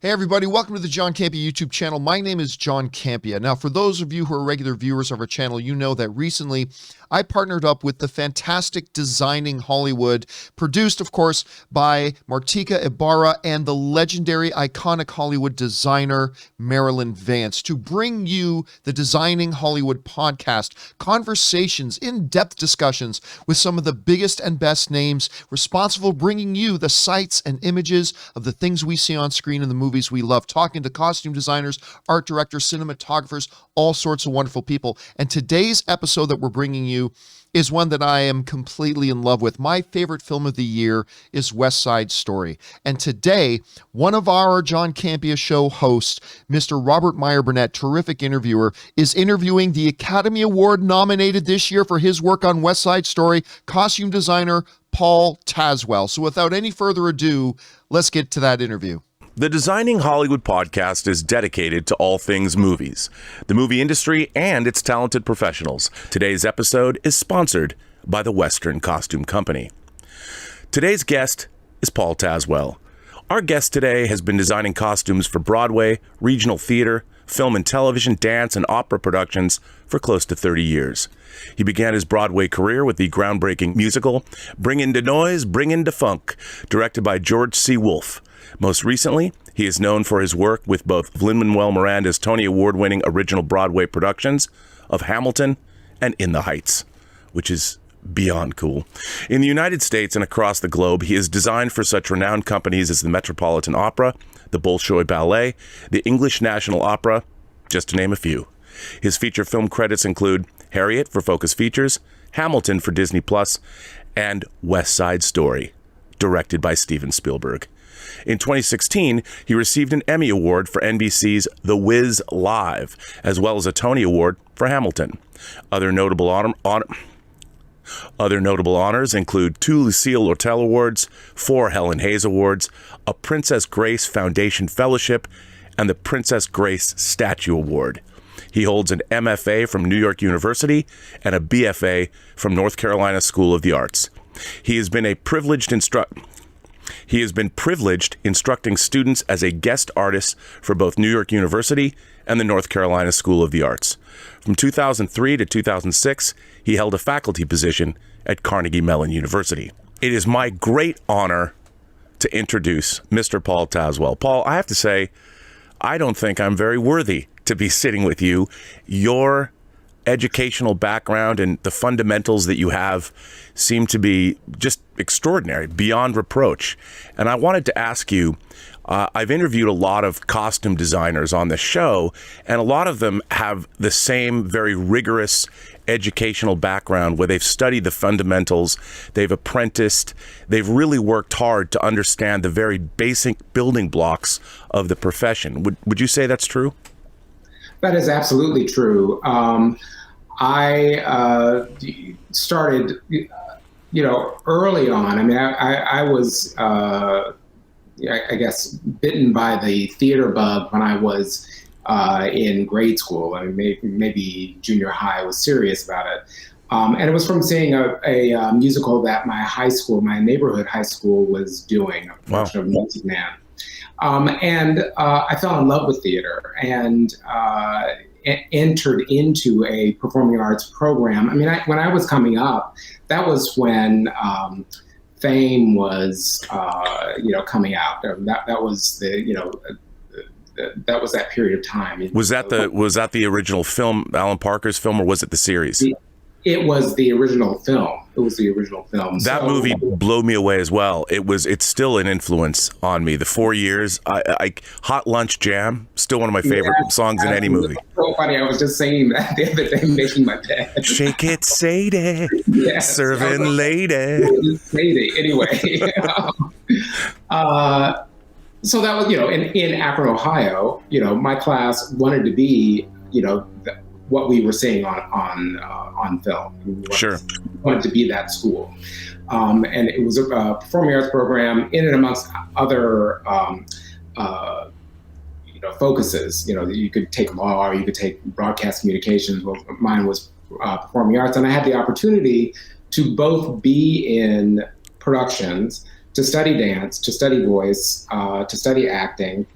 Hey everybody, welcome to the John Campea YouTube channel. My name is John Campea. Now, for those of you who are regular viewers of our channel, you know that recently I partnered up with the fantastic Designing Hollywood, produced, of course, by Martika Ibarra and the legendary, iconic Hollywood designer, Marilyn Vance, to bring you the Designing Hollywood podcast, conversations, in-depth discussions with some of the biggest and best names responsible for bringing you the sights and images of the things we see on screen in the movies we love, talking to costume designers, art directors, cinematographers, all sorts of wonderful people. And today's episode that we're bringing you is one that I am completely in love with. My favorite film of the year is West Side Story. And today, one of our John Campea Show hosts, Mr. Robert Meyer Burnett, terrific interviewer, is interviewing the Academy Award nominated this year for his work on West Side Story, costume designer Paul Tazewell. So without any further ado, let's get to that interview. The Designing Hollywood podcast is dedicated to all things movies, the movie industry, and its talented professionals. Today's episode is sponsored by the Western Costume Company. Today's guest is Paul Tazewell. Our guest today has been designing costumes for Broadway, regional theater, film and television, dance, and opera productions for close to 30 years. He began his Broadway career with the groundbreaking musical Bring in the Noise, Bring in the Funk, directed by George C. Wolfe. Most recently, he is known for his work with both Lin Manuel Miranda's Tony Award-winning original Broadway productions of Hamilton and In the Heights, which is beyond cool. In the United States and across the globe, he has designed for such renowned companies as the Metropolitan Opera, the Bolshoi Ballet, the English National Opera, just to name a few. His feature film credits include Harriet for Focus Features, Hamilton for Disney+, and West Side Story, directed by Steven Spielberg. In 2016, he received an Emmy Award for NBC's The Wiz Live, as well as a Tony Award for Hamilton. Other notable honors include 2 Lucille Lortel Awards, 4 Helen Hayes Awards, a Princess Grace Foundation Fellowship, and the Princess Grace Statue Award. He holds an MFA from New York University and a BFA from North Carolina School of the Arts. He has been privileged instructing students as a guest artist for both New York University and the North Carolina School of the Arts. From 2003 to 2006, he held a faculty position at Carnegie Mellon University. It is my great honor to introduce Mr. Paul Tazewell. Paul, I have to say, I don't think I'm very worthy to be sitting with you. Your educational background and the fundamentals that you have seem to be just extraordinary, beyond reproach. And I wanted to ask you, I've interviewed a lot of costume designers on the show, and a lot of them have the same very rigorous educational background where they've studied the fundamentals, they've apprenticed, they've really worked hard to understand the very basic building blocks of the profession. Would you say that's true? That is absolutely true. I started, early on. I mean, I was, I guess, bitten by the theater bug when I was in grade school. I mean, maybe junior high. I was serious about it. And it was from seeing a musical that my neighborhood high school was doing, a production of Music Man. And I fell in love with theater and entered into a performing arts program. I mean, when I was coming up, that was when fame was, coming out. That was that was that period of time. Was that the original film, Alan Parker's film, or was it the series? It was the original film. That movie blew me away as well. It's still an influence on me. The 4 years, I Hot Lunch Jam, still one of my favorite songs in any movie. So funny. I was just saying that the other day, making my bed. Shake it, Sadie. Yes, serving lady. Sadie. Anyway. So that was, in Akron, Ohio, my class wanted to be, what we were seeing on film. We wanted to be that school. And it was a performing arts program in and amongst other focuses. You could take law, or you could take broadcast communications. Well, mine was performing arts. And I had the opportunity to both be in productions, to study dance, to study voice, to study acting,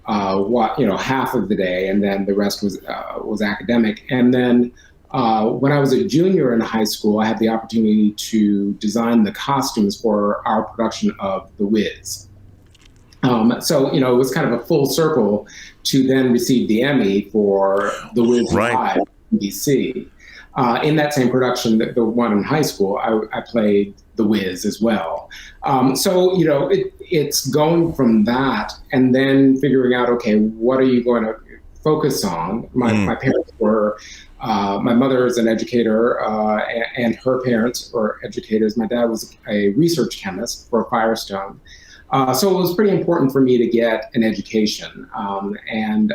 half of the day, and then the rest was academic. And then when I was a junior in high school, I had the opportunity to design the costumes for our production of The Wiz. So it was kind of a full circle to then receive the Emmy for The Wiz Live in DC. In that same production, the one in high school, I played The Wiz as well. So it's going from that and then figuring out, okay, what are you going to focus on? My parents were, my mother is an educator, and her parents were educators. My dad was a research chemist for Firestone. So it was pretty important for me to get an education. And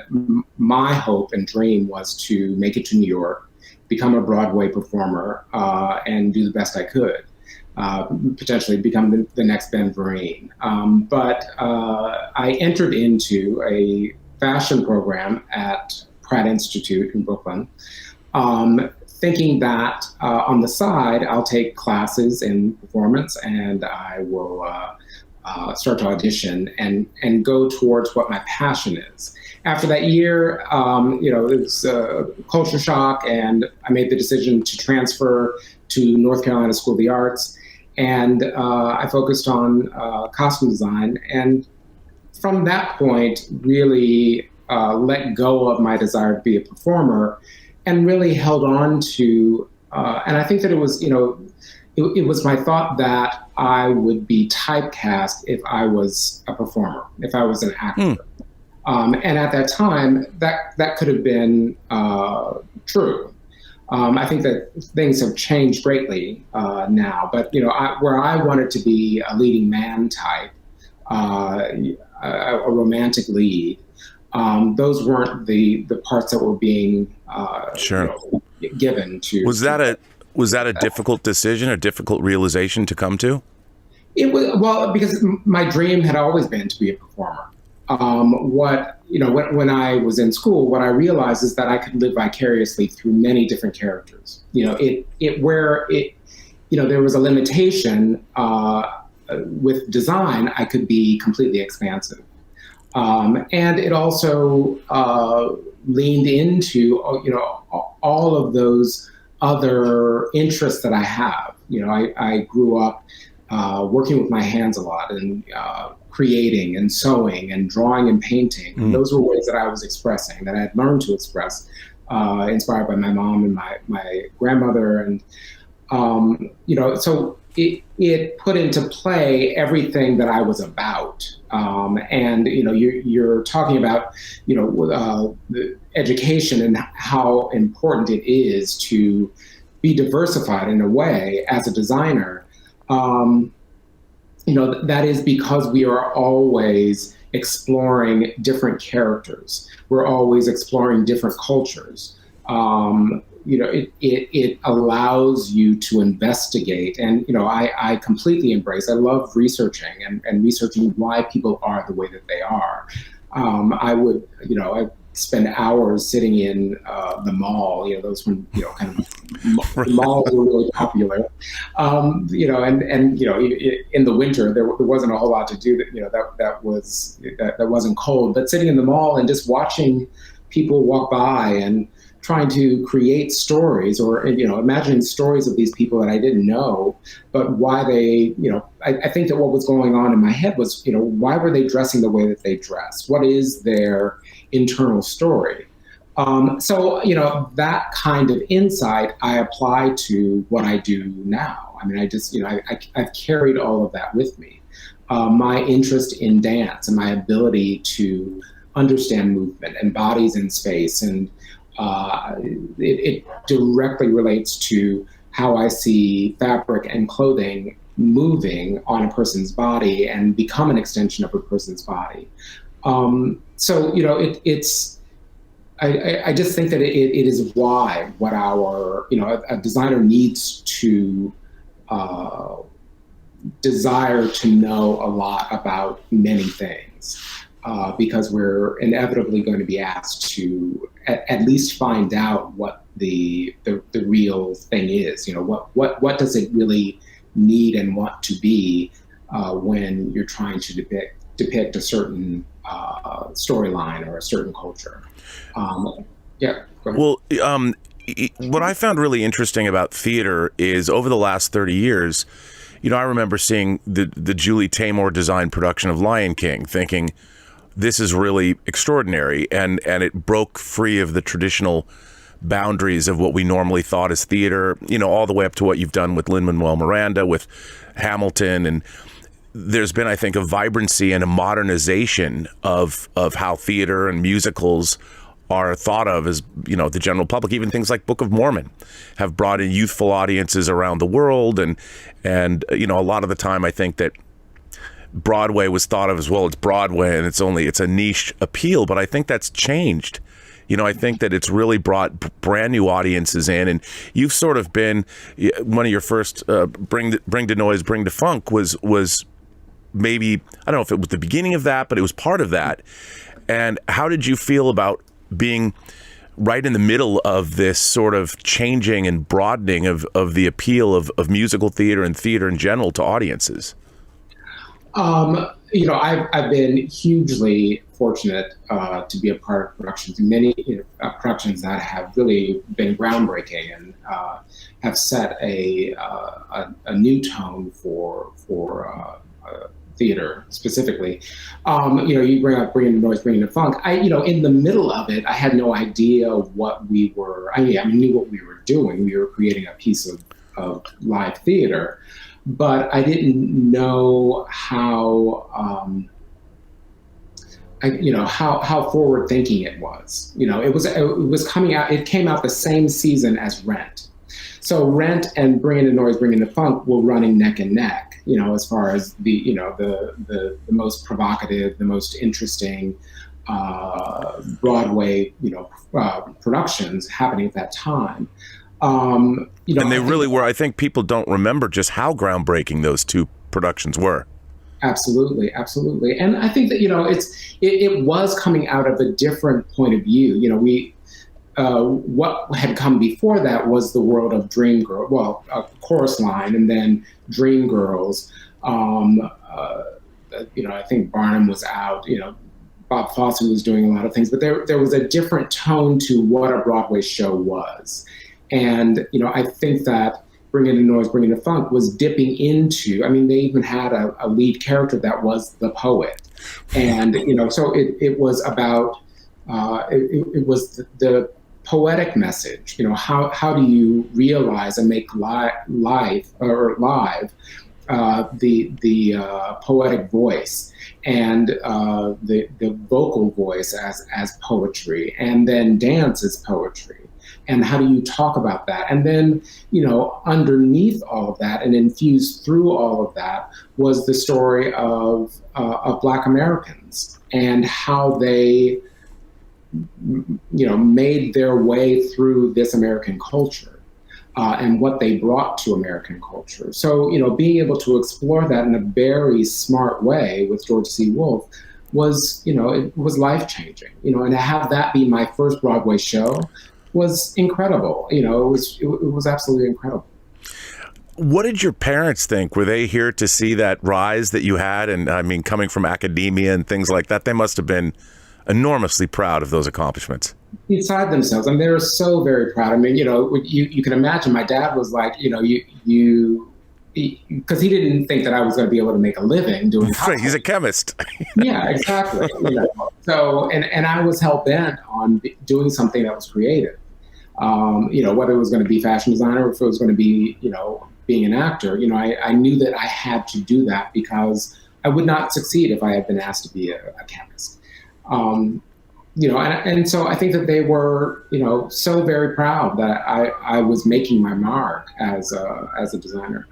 my hope and dream was to make it to New York, become a Broadway performer, and do the best I could. Potentially become the next Ben Vereen. But I entered into a fashion program at Pratt Institute in Brooklyn, thinking that on the side, I'll take classes in performance and I will start to audition and go towards what my passion is. After that year, it was culture shock, and I made the decision to transfer to North Carolina School of the Arts. And I focused on costume design. And from that point, really let go of my desire to be a performer and really held on to, and I think that it was, it was my thought that I would be typecast if I was a performer, if I was an actor. And at that time, that could have been true. I think that things have changed greatly now, but where I wanted to be a leading man type, a romantic lead, those weren't the parts that were being given to. Was that a difficult decision, a difficult realization to come to? It was, because my dream had always been to be a performer. When I was in school, what I realized is that I could live vicariously through many different characters. There was a limitation with design, I could be completely expansive. And it also leaned into, all of those other interests that I have. I grew up working with my hands a lot and creating and sewing and drawing and painting. And those were ways that I was expressing, that I had learned to express, inspired by my mom and my grandmother. And, so it put into play everything that I was about. And, you're talking about, the education and how important it is to be diversified in a way as a designer. That is because we are always exploring different characters. We're always exploring different cultures. It allows you to investigate. And, I completely embrace, I love researching and researching why people are the way that they are. I would, I spend hours sitting in the mall, those when, kind of the malls were really popular. In the winter, there wasn't a whole lot to do that wasn't cold, but sitting in the mall and just watching people walk by and trying to create stories or, imagining stories of these people that I didn't know, but why they, I think that what was going on in my head was, why were they dressing the way that they dress? What is their internal story? So that kind of insight I apply to what I do now. I mean, I've carried all of that with me. My interest in dance and my ability to understand movement and bodies in space, and it directly relates to how I see fabric and clothing moving on a person's body and become an extension of a person's body. So it's. I just think that it is why what our a designer needs to desire to know a lot about many things, because we're inevitably going to be asked to at least find out what the real thing is. What does it really need and want to be when you're trying to depict a certain storyline or a certain culture. Yeah. Go ahead. Well, what I found really interesting about theater is over the last 30 years, I remember seeing the Julie Taymor designed production of Lion King, thinking this is really extraordinary, and it broke free of the traditional boundaries of what we normally thought as theater, all the way up to what you've done with Lin Manuel Miranda, with Hamilton, and there's been, I think, a vibrancy and a modernization of how theater and musicals are thought of as, the general public. Even things like Book of Mormon have brought in youthful audiences around the world. And a lot of the time I think that Broadway was thought of as, well, it's Broadway and it's a niche appeal. But I think that's changed. I think that it's really brought brand new audiences in. And you've sort of been one of your first Bring to Noise, Bring to Funk was maybe, I don't know if it was the beginning of that, but it was part of that. And how did you feel about being right in the middle of this sort of changing and broadening of the appeal of musical theater and theater in general to audiences? I've been hugely fortunate to be a part of productions, many productions that have really been groundbreaking and have set a new tone for theater specifically. You bring up Bringing the Noise, Bringing the Funk. In the middle of it, I had no idea what we were. I knew what we were doing. We were creating a piece of live theater, but I didn't know how forward thinking it was. It was coming out. It came out the same season as Rent. So Rent and Bringing the Noise, Bringing the Funk were running neck and neck. As far as the most provocative, the most interesting Broadway, productions happening at that time. And they really were. I think people don't remember just how groundbreaking those two productions were. Absolutely, absolutely. And I think that it was coming out of a different point of view. What had come before that was the world of Dreamgirls, well, Chorus Line, and then Dreamgirls. I think Barnum was out. Bob Fosse was doing a lot of things, but there was a different tone to what a Broadway show was. And I think that Bringing the Noise, Bringing the Funk was dipping into. They even had a lead character that was the poet, and so it was about. It was the poetic message. How do you realize and make live the poetic voice and the vocal voice as poetry, and then dance as poetry, and how do you talk about that? And then underneath all of that and infused through all of that was the story of Black Americans and how they made their way through this American culture and what they brought to American culture. So, being able to explore that in a very smart way with George C. Wolfe was, it was life-changing, and to have that be my first Broadway show was incredible. It was absolutely incredible. What did your parents think? Were they here to see that rise that you had? And coming from academia and things like that, they must have been enormously proud of those accomplishments. Beside themselves. They were so very proud. You can imagine my dad was like, because he didn't think that I was going to be able to make a living doing cocktails. He's a chemist. Yeah, exactly. So, and I was hell-bent on doing something that was creative. Whether it was going to be fashion designer or if it was going to be, being an actor, I knew that I had to do that because I would not succeed if I had been asked to be a chemist. And so I think that they were, so very proud that I was making my mark as a designer.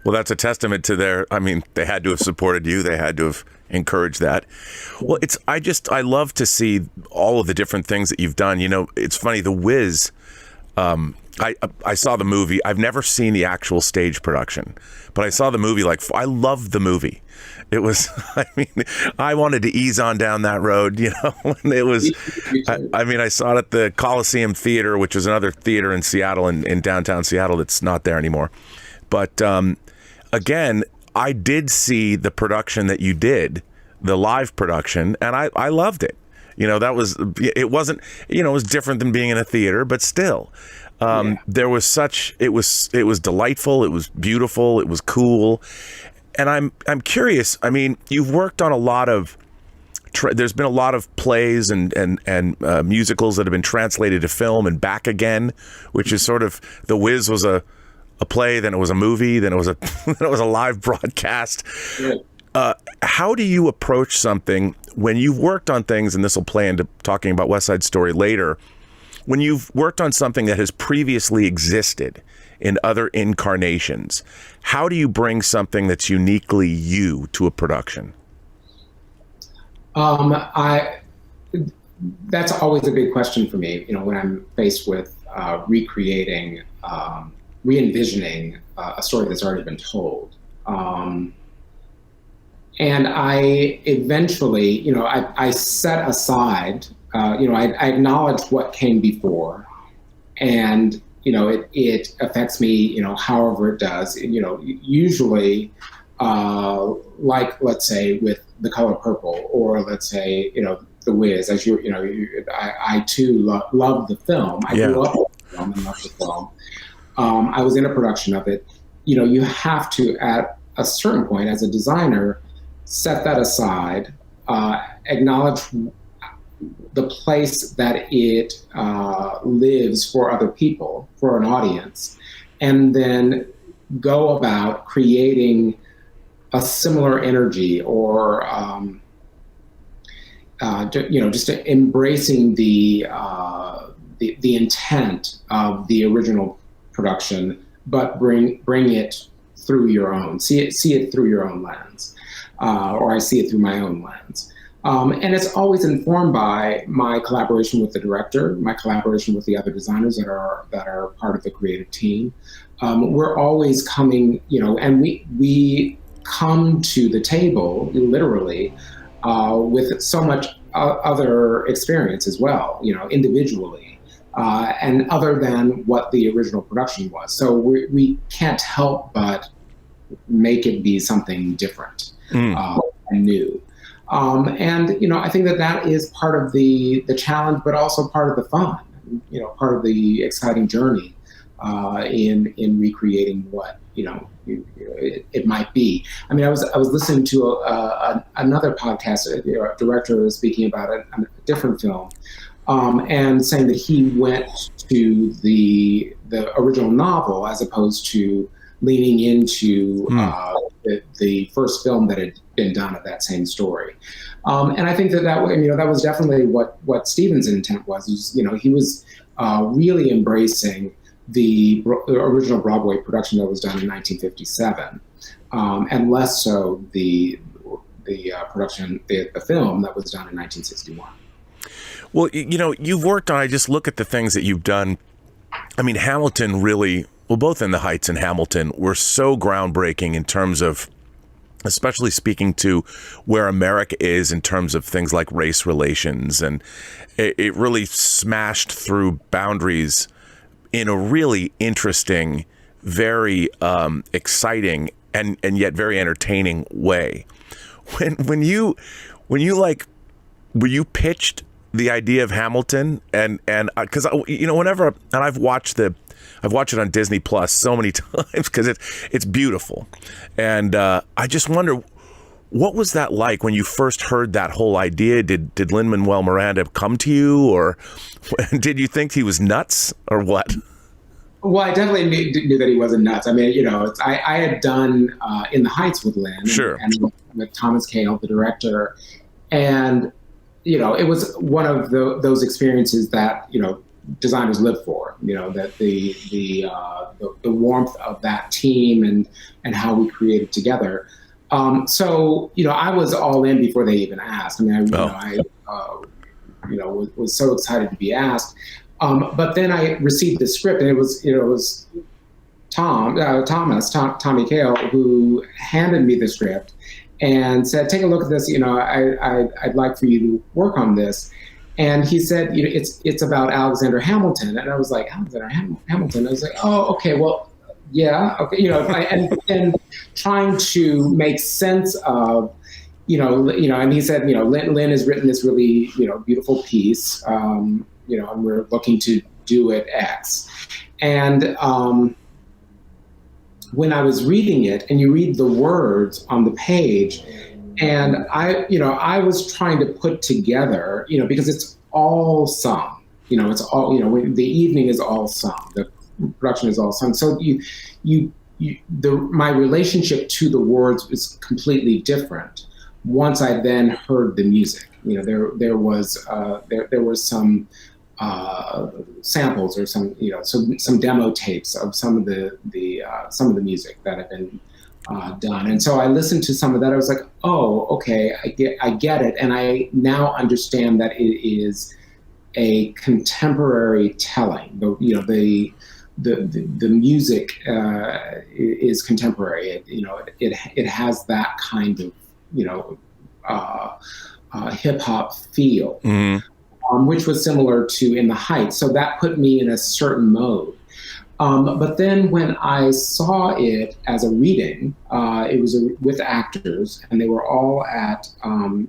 Well, that's a testament to they had to have supported you. They had to have encouraged that. Well, I love to see all of the different things that you've done. It's funny, The Wiz, I saw the movie. I've never seen the actual stage production, but I saw the movie. I loved the movie. It was, I wanted to ease on down that road, and it was, I saw it at the Coliseum Theater, which is another theater in Seattle, in downtown Seattle, that's not there anymore. But again, I did see the production that you did the live production, and I loved it. It wasn't, it was different than being in a theater, but still, there was it was delightful. It was beautiful. It was cool. And I'm curious. I mean, you've worked on a lot of, there's been a lot of plays and musicals that have been translated to film and back again, which is sort of, The Wiz was a play, then it was a movie, then it was a live broadcast. Yeah. How do you approach something when you've worked on things, and this will play into talking about West Side Story later, when you've worked on something that has previously existed in other incarnations, how do you bring something that's uniquely you to a production? That's always a big question for me, when I'm faced with re-envisioning a story that's already been told. And I eventually, I set aside, I acknowledge what came before, and, it affects me, however it does. Usually, like, let's say, with The Color Purple, or let's say, The Wiz, as I too love the film. I grew up with the film and loved the film. I was in a production of it. You have to, at a certain point, as a designer, set that aside, acknowledge the place that it lives for other people, for an audience, and then go about creating a similar energy, or just embracing the intent of the original production, but bring it through your own, see it through your own lens, or I see it through my own lens. And it's always informed by my collaboration with the director, my collaboration with the other designers that are part of the creative team. We're always coming, and we come to the table literally with so much other experience as well, individually, and other than what the original production was. So we can't help but make it be something different and new. And I think that is part of the challenge, but also part of the fun, part of the exciting journey in recreating what it might be. I mean, I was listening to another podcast. A director was speaking about a different film, and saying that he went to the original novel as opposed to leaning into the first film that had been done of that same story. And I think that was definitely what Steven's intent was. He was really embracing the original Broadway production that was done in 1957, and less so the production, the film that was done in 1961. Well, you've worked on, I just look at the things that you've done. I mean, Hamilton really, well, both In the Heights and Hamilton were so groundbreaking in terms of, especially speaking to where America is in terms of things like race relations. And it really smashed through boundaries in a really interesting, very exciting, and yet very entertaining way. When you pitched the idea of Hamilton, and because whenever, and I've watched it on Disney Plus so many times because it's beautiful, and I just wonder, what was that like when you first heard that whole idea? Did Lin Manuel Miranda come to you, or did you think he was nuts, or what? Well, I definitely knew that he wasn't nuts. I mean, I had done In the Heights with Lin, sure, and with Thomas Kail, the director, and it was one of those experiences that designers live for. That the warmth of that team and how we created together. So I was all in before they even asked. I mean, I was so excited to be asked. But then I received the script, and it was Tommy Kail, who handed me the script and said, "Take a look at this. I'd like for you to work on this." And he said, it's about Alexander Hamilton. And I was like, Alexander Hamilton? I was like, oh, okay, well, yeah, okay. And trying to make sense of and he said, Lin has written this really, beautiful piece, and we're looking to do it X. And when I was reading it, and you read the words on the page, and I was trying to put together, because it's all sung, it's all, the evening is all sung, the production is all sung. So my relationship to the words is completely different once I then heard the music. There was some samples or some demo tapes of some of the music that had been done, and so I listened to some of that. I was like, oh, okay, I get it, and I now understand that it is a contemporary telling. The music is contemporary. It has that kind of hip hop feel. Mm-hmm. Which was similar to In the Heights. So that put me in a certain mode. But then when I saw it as a reading, it was with actors, and they were all at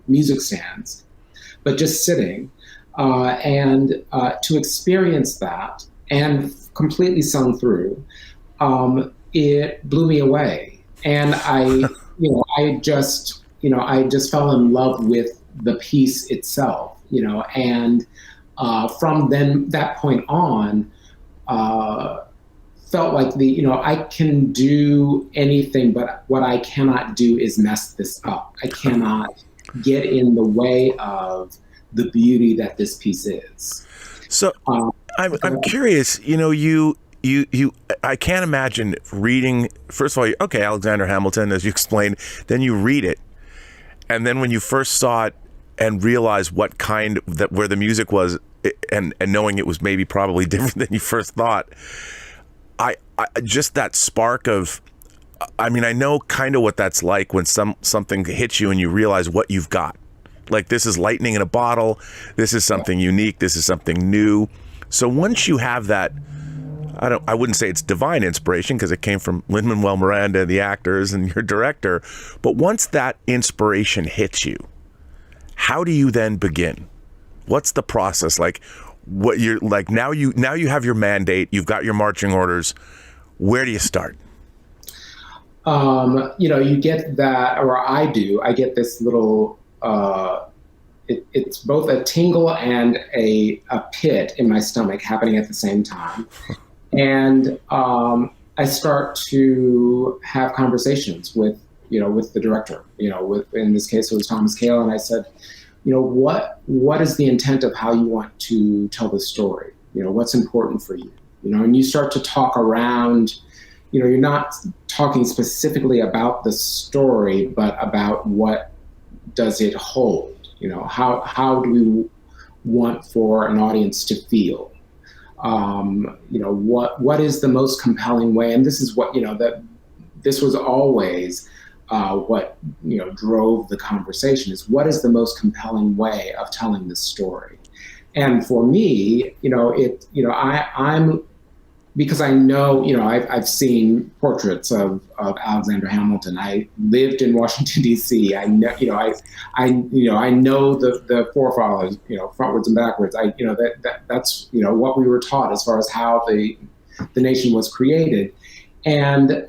music stands, but just sitting. And to experience that and completely sung through, it blew me away. And I just fell in love with the piece itself. And from then that point on, felt like I can do anything, but what I cannot do is mess this up. I cannot get in the way of the beauty that this piece is. So I'm curious, I can't imagine reading, first of all, okay, Alexander Hamilton, as you explained, then you read it. And then when you first saw it, and realize what where the music was, and knowing it was maybe probably different than you first thought, I just that spark of, I know kind of what that's like when something hits you and you realize what you've got. Like, this is lightning in a bottle. This is something unique. This is something new. So once you have that, I wouldn't say it's divine inspiration because it came from Lin Manuel Miranda, the actors, and your director. But once that inspiration hits you, how do you then begin? What's the process like? What you're like now? You have your mandate. You've got your marching orders. Where do you start? You get that, or I do. I get this little. It's both a tingle and a pit in my stomach happening at the same time, and I start to have conversations with the director, in this case it was Thomas Kail, and I said, what is the intent of how you want to tell the story? What's important for you? And you start to talk around, you're not talking specifically about the story, but about what does it hold? How do we want for an audience to feel? What is the most compelling way? And this is what, this was always what drove the conversation, is what is the most compelling way of telling this story. And for me, I'm because I know, I've seen portraits of Alexander Hamilton. I lived in Washington D.C. I know, I know the forefathers, frontwards and backwards. That's what we were taught as far as how the nation was created. And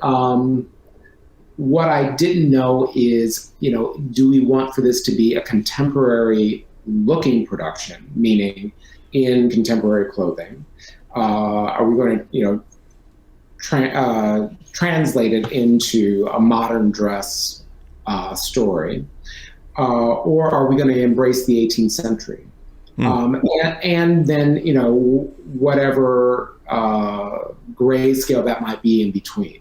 what I didn't know is, do we want for this to be a contemporary looking production, meaning in contemporary clothing? Are we going to, translate it into a modern dress story? Or are we going to embrace the 18th century? And then, whatever grayscale that might be in between.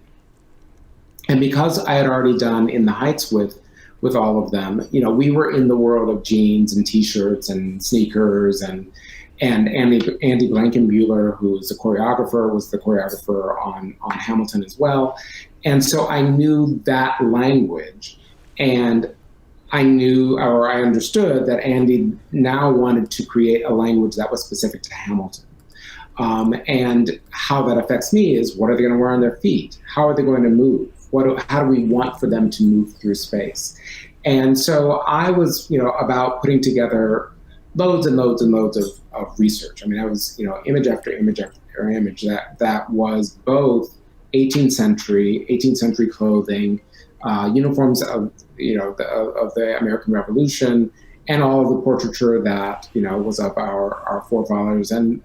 And because I had already done In the Heights with all of them, we were in the world of jeans and T-shirts and sneakers, and Andy Blankenbuehler, who's the choreographer, was the choreographer on Hamilton as well. And so I knew that language, and I understood that Andy now wanted to create a language that was specific to Hamilton. And how that affects me is, what are they going to wear on their feet? How are they going to move? How do we want for them to move through space? And so I was, about putting together loads and loads and loads of research. I mean, I was, image after image after image that was both 18th century clothing, uniforms of, of the American Revolution, and all of the portraiture that, was of our forefathers. And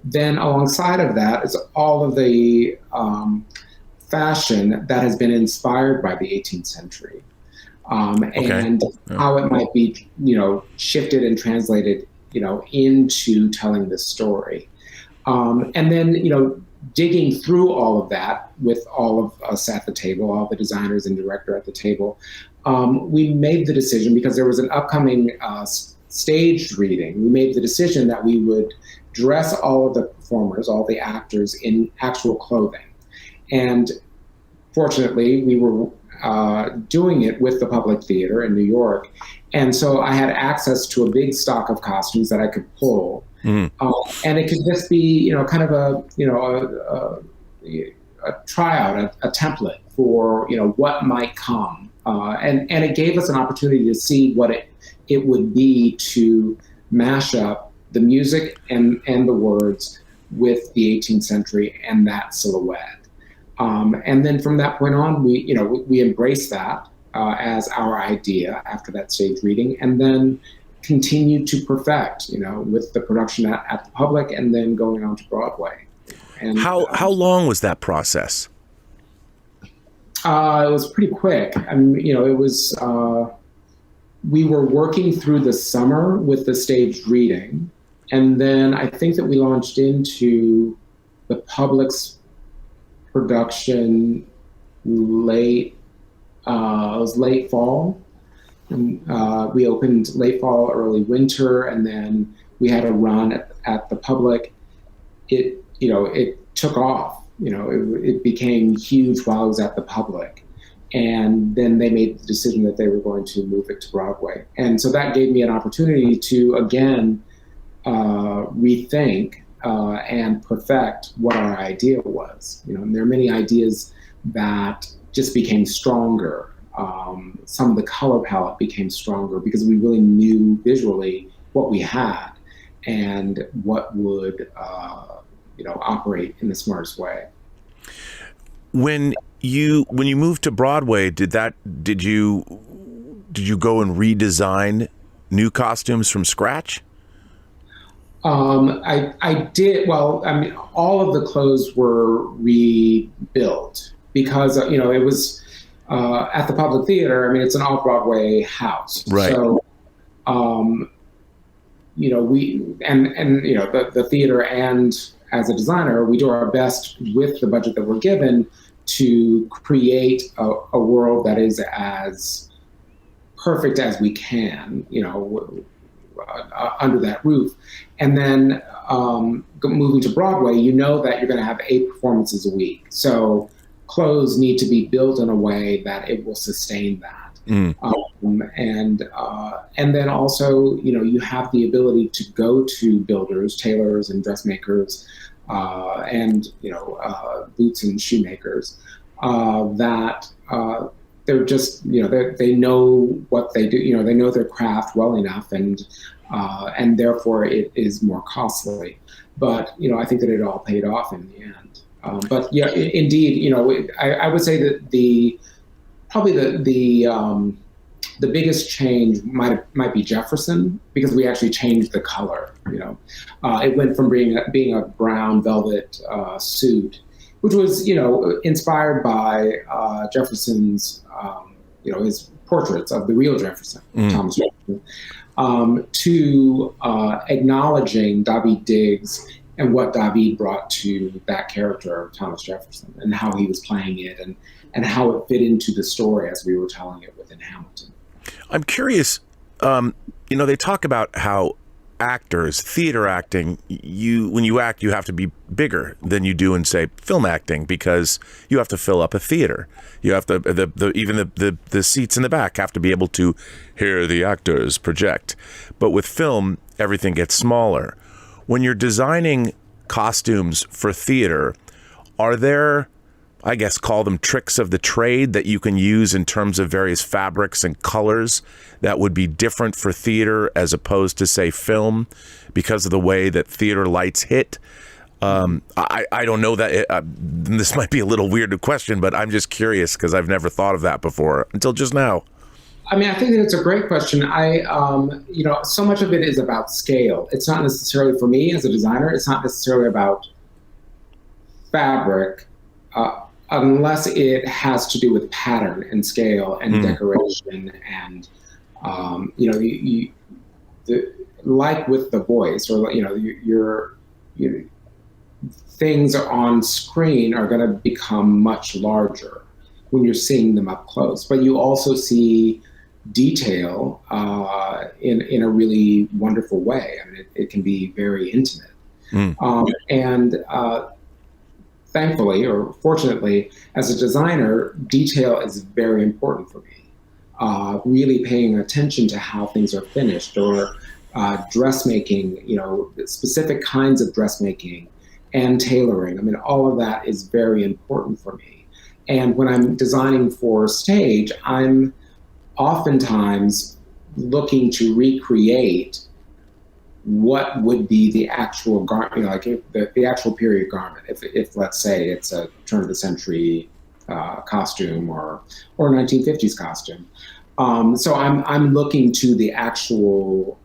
then alongside of that is all of the fashion that has been inspired by the 18th century. And how it might be, shifted and translated, into telling this story. And then, digging through all of that with all of us at the table, all the designers and director at the table, we made the decision, because there was an upcoming staged reading, we made the decision that we would dress all of the performers, all the actors, in actual clothing. And fortunately, we were doing it with the Public Theater in New York. And so I had access to a big stock of costumes that I could pull. And it could just be, kind of a tryout, a template for, what might come. And it gave us an opportunity to see what it would be to mash up the music and the words with the 18th century and that silhouette. And then from that point on, we embraced that as our idea after that stage reading, and then continued to perfect, with the production at the Public and then going on to Broadway. And how long was that process? It was pretty quick. I mean, it was, we were working through the summer with the staged reading. And then I think that we launched into the Public's production late fall. And, we opened late fall, early winter, and then we had a run at the Public. It took off. It became huge while I was at the Public. And then they made the decision that they were going to move it to Broadway. And so that gave me an opportunity to, again, rethink and perfect what our idea was. And there are many ideas that just became stronger. Some of the color palette became stronger because we really knew visually what we had and what would, operate in the smartest way. When you moved to Broadway, did you go and redesign new costumes from scratch? I did. Well, I mean, all of the clothes were rebuilt because, it was at the Public Theater. I mean, it's an off-Broadway house. Right. So, the theater and as a designer, we do our best with the budget that we're given to create a world that is as perfect as we can, under that roof. And then moving to Broadway, that you're going to have 8 performances a week. So clothes need to be built in a way that it will sustain that. And then also, you have the ability to go to builders, tailors, and dressmakers, and boots and shoemakers that they're just they know what they do. They know their craft well enough, and therefore it is more costly. But I think that it all paid off in the end. But yeah, indeed, I would say that the biggest change might be Jefferson, because we actually changed the color. It went from being a brown velvet suit, which was inspired by Jefferson's his portraits of the real Jefferson, Thomas Jefferson, to acknowledging Daveed Diggs and what Daveed brought to that character of Thomas Jefferson and how he was playing it and how it fit into the story as we were telling it within Hamilton. I'm curious, they talk about how actors, theater acting, when you act, you have to be bigger than you do in, say, film acting, because you have to fill up a theater. You have to, even the seats in the back have to be able to hear the actors project. But with film, everything gets smaller. When you're designing costumes for theater, are there I guess, call them tricks of the trade that you can use in terms of various fabrics and colors that would be different for theater as opposed to, say, film, because of the way that theater lights hit? I don't know that this might be a little weird to question, but I'm just curious because I've never thought of that before until just now. I mean, I think that it's a great question. So much of it is about scale. It's not necessarily, for me as a designer, it's not necessarily about fabric, unless it has to do with pattern and scale and decoration and, like with the voice, or, your things on screen are going to become much larger when you're seeing them up close. But you also see detail in a really wonderful way. I mean, it can be very intimate. Thankfully, or fortunately, as a designer, detail is very important for me. Really paying attention to how things are finished, or dressmaking, specific kinds of dressmaking and tailoring. I mean, all of that is very important for me. And when I'm designing for stage, I'm oftentimes looking to recreate what would be the actual garment, like the actual period garment. If let's say it's a turn of the century costume or 1950s costume. So I'm looking to the actual,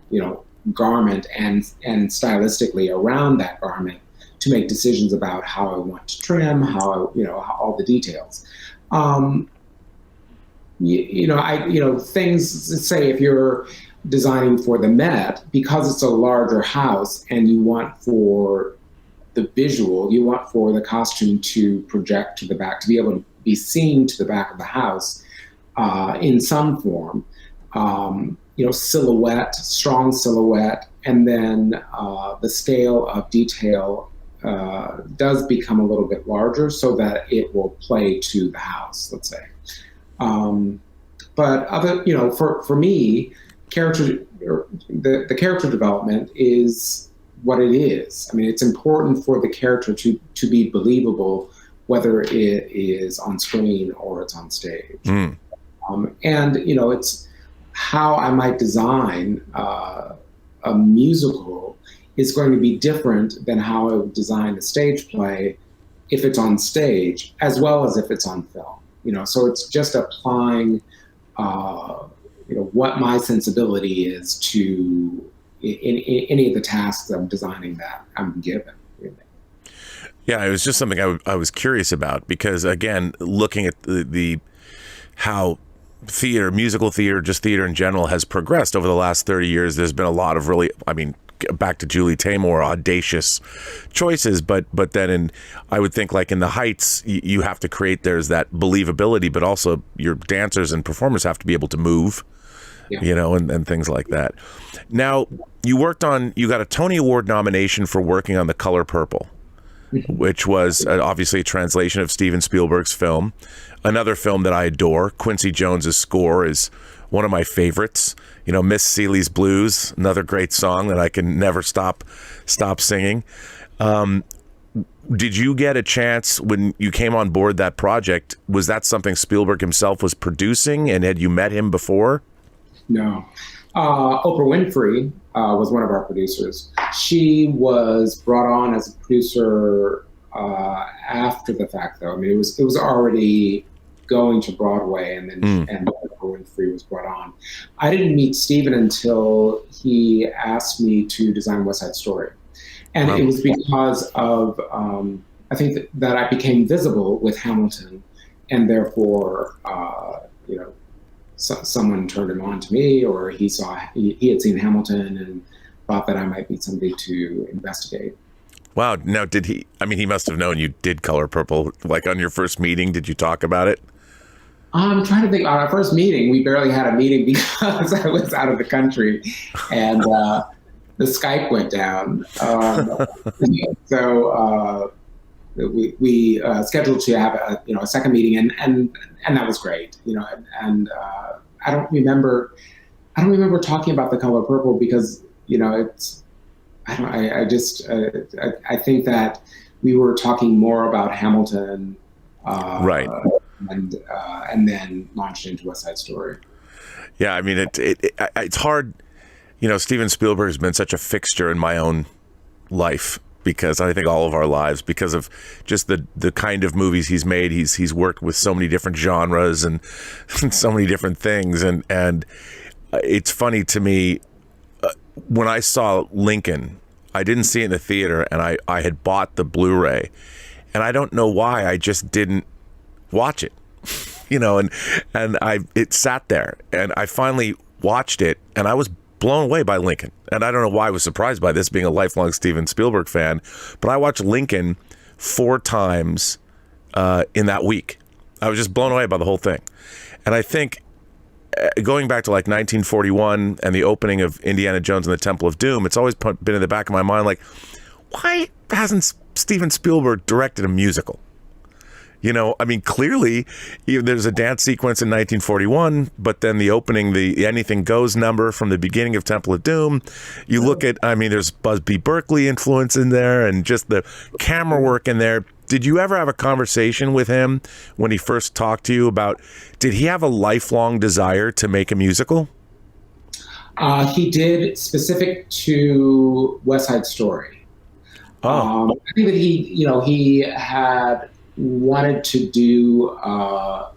garment and stylistically around that garment to make decisions about how I want to trim, how all the details. Things, say if you're designing for the Met, because it's a larger house and you want for the visual, you want for the costume to project to the back, to be able to be seen to the back of the house in some form, silhouette, strong silhouette, and then the scale of detail does become a little bit larger so that it will play to the house, let's say. But for me, the character development is what it is. I mean, it's important for the character to be believable, whether it is on screen or it's on stage. It's how I might design a musical is going to be different than how I would design a stage play if it's on stage, as well as if it's on film. So it's just applying what my sensibility is to in any of the tasks I'm designing that I'm given. Really. Yeah, it was just something I was curious about, because again, looking at the how theater, musical theater, just theater in general has progressed over the last 30 years. There's been a lot of really, back to Julie Taymor, audacious choices, but then I would think like in the Heights, you have to create, there's that believability, but also your dancers and performers have to be able to move, and things like that. Now, you got a Tony Award nomination for working on The Color Purple, which was obviously a translation of Steven Spielberg's film. Another film that I adore, Quincy Jones's score is one of my favorites. Miss Celie's Blues, another great song that I can never stop singing. Did you get a chance when you came on board that project? Was that something Spielberg himself was producing, and had you met him before? No. Oprah Winfrey was one of our producers. She was brought on as a producer after the fact, though. I mean, it was already going to Broadway, and then and Oprah Winfrey was brought on. I didn't meet Steven until he asked me to design West Side Story, and it was because of I think that I became visible with Hamilton, and therefore someone turned him on to me, or he had seen Hamilton and thought that I might be somebody to investigate. Wow. Now, did he? He must have known you did Color Purple. Like on your first meeting, did you talk about it? I'm trying to think. On our first meeting, we barely had a meeting because I was out of the country, and the Skype went down. So we scheduled to have a second meeting, and that was great. I don't remember talking about The Color Purple because it's. I think that we were talking more about Hamilton Right. And then launched into West Side Story. Yeah, I mean, it's hard. You know, Steven Spielberg has been such a fixture in my own life, because I think all of our lives, because of just the kind of movies he's made. He's worked with so many different genres and so many different things, and it's funny to me, when I saw Lincoln, I didn't see it in the theater, and I had bought the Blu-ray, and I don't know why I just didn't watch it, you know, and it sat there, and I finally watched it, and I was blown away by Lincoln. And I don't know why I was surprised by this, being a lifelong Steven Spielberg fan, but I watched Lincoln 4 times in that week. I was just blown away by the whole thing. And I think going back to like 1941 and the opening of Indiana Jones and the Temple of Doom, it's always been in the back of my mind, like, why hasn't Steven Spielberg directed a musical? You know, I mean, clearly there's a dance sequence in 1941, but then the opening, the Anything Goes number from the beginning of Temple of Doom, you look at, I mean, there's Busby Berkeley influence in there, and just the camera work in there. Did you ever have a conversation with him when he first talked to you about, did he have a lifelong desire to make a musical? He did, specific to West Side Story. I think that he had wanted to do, I'm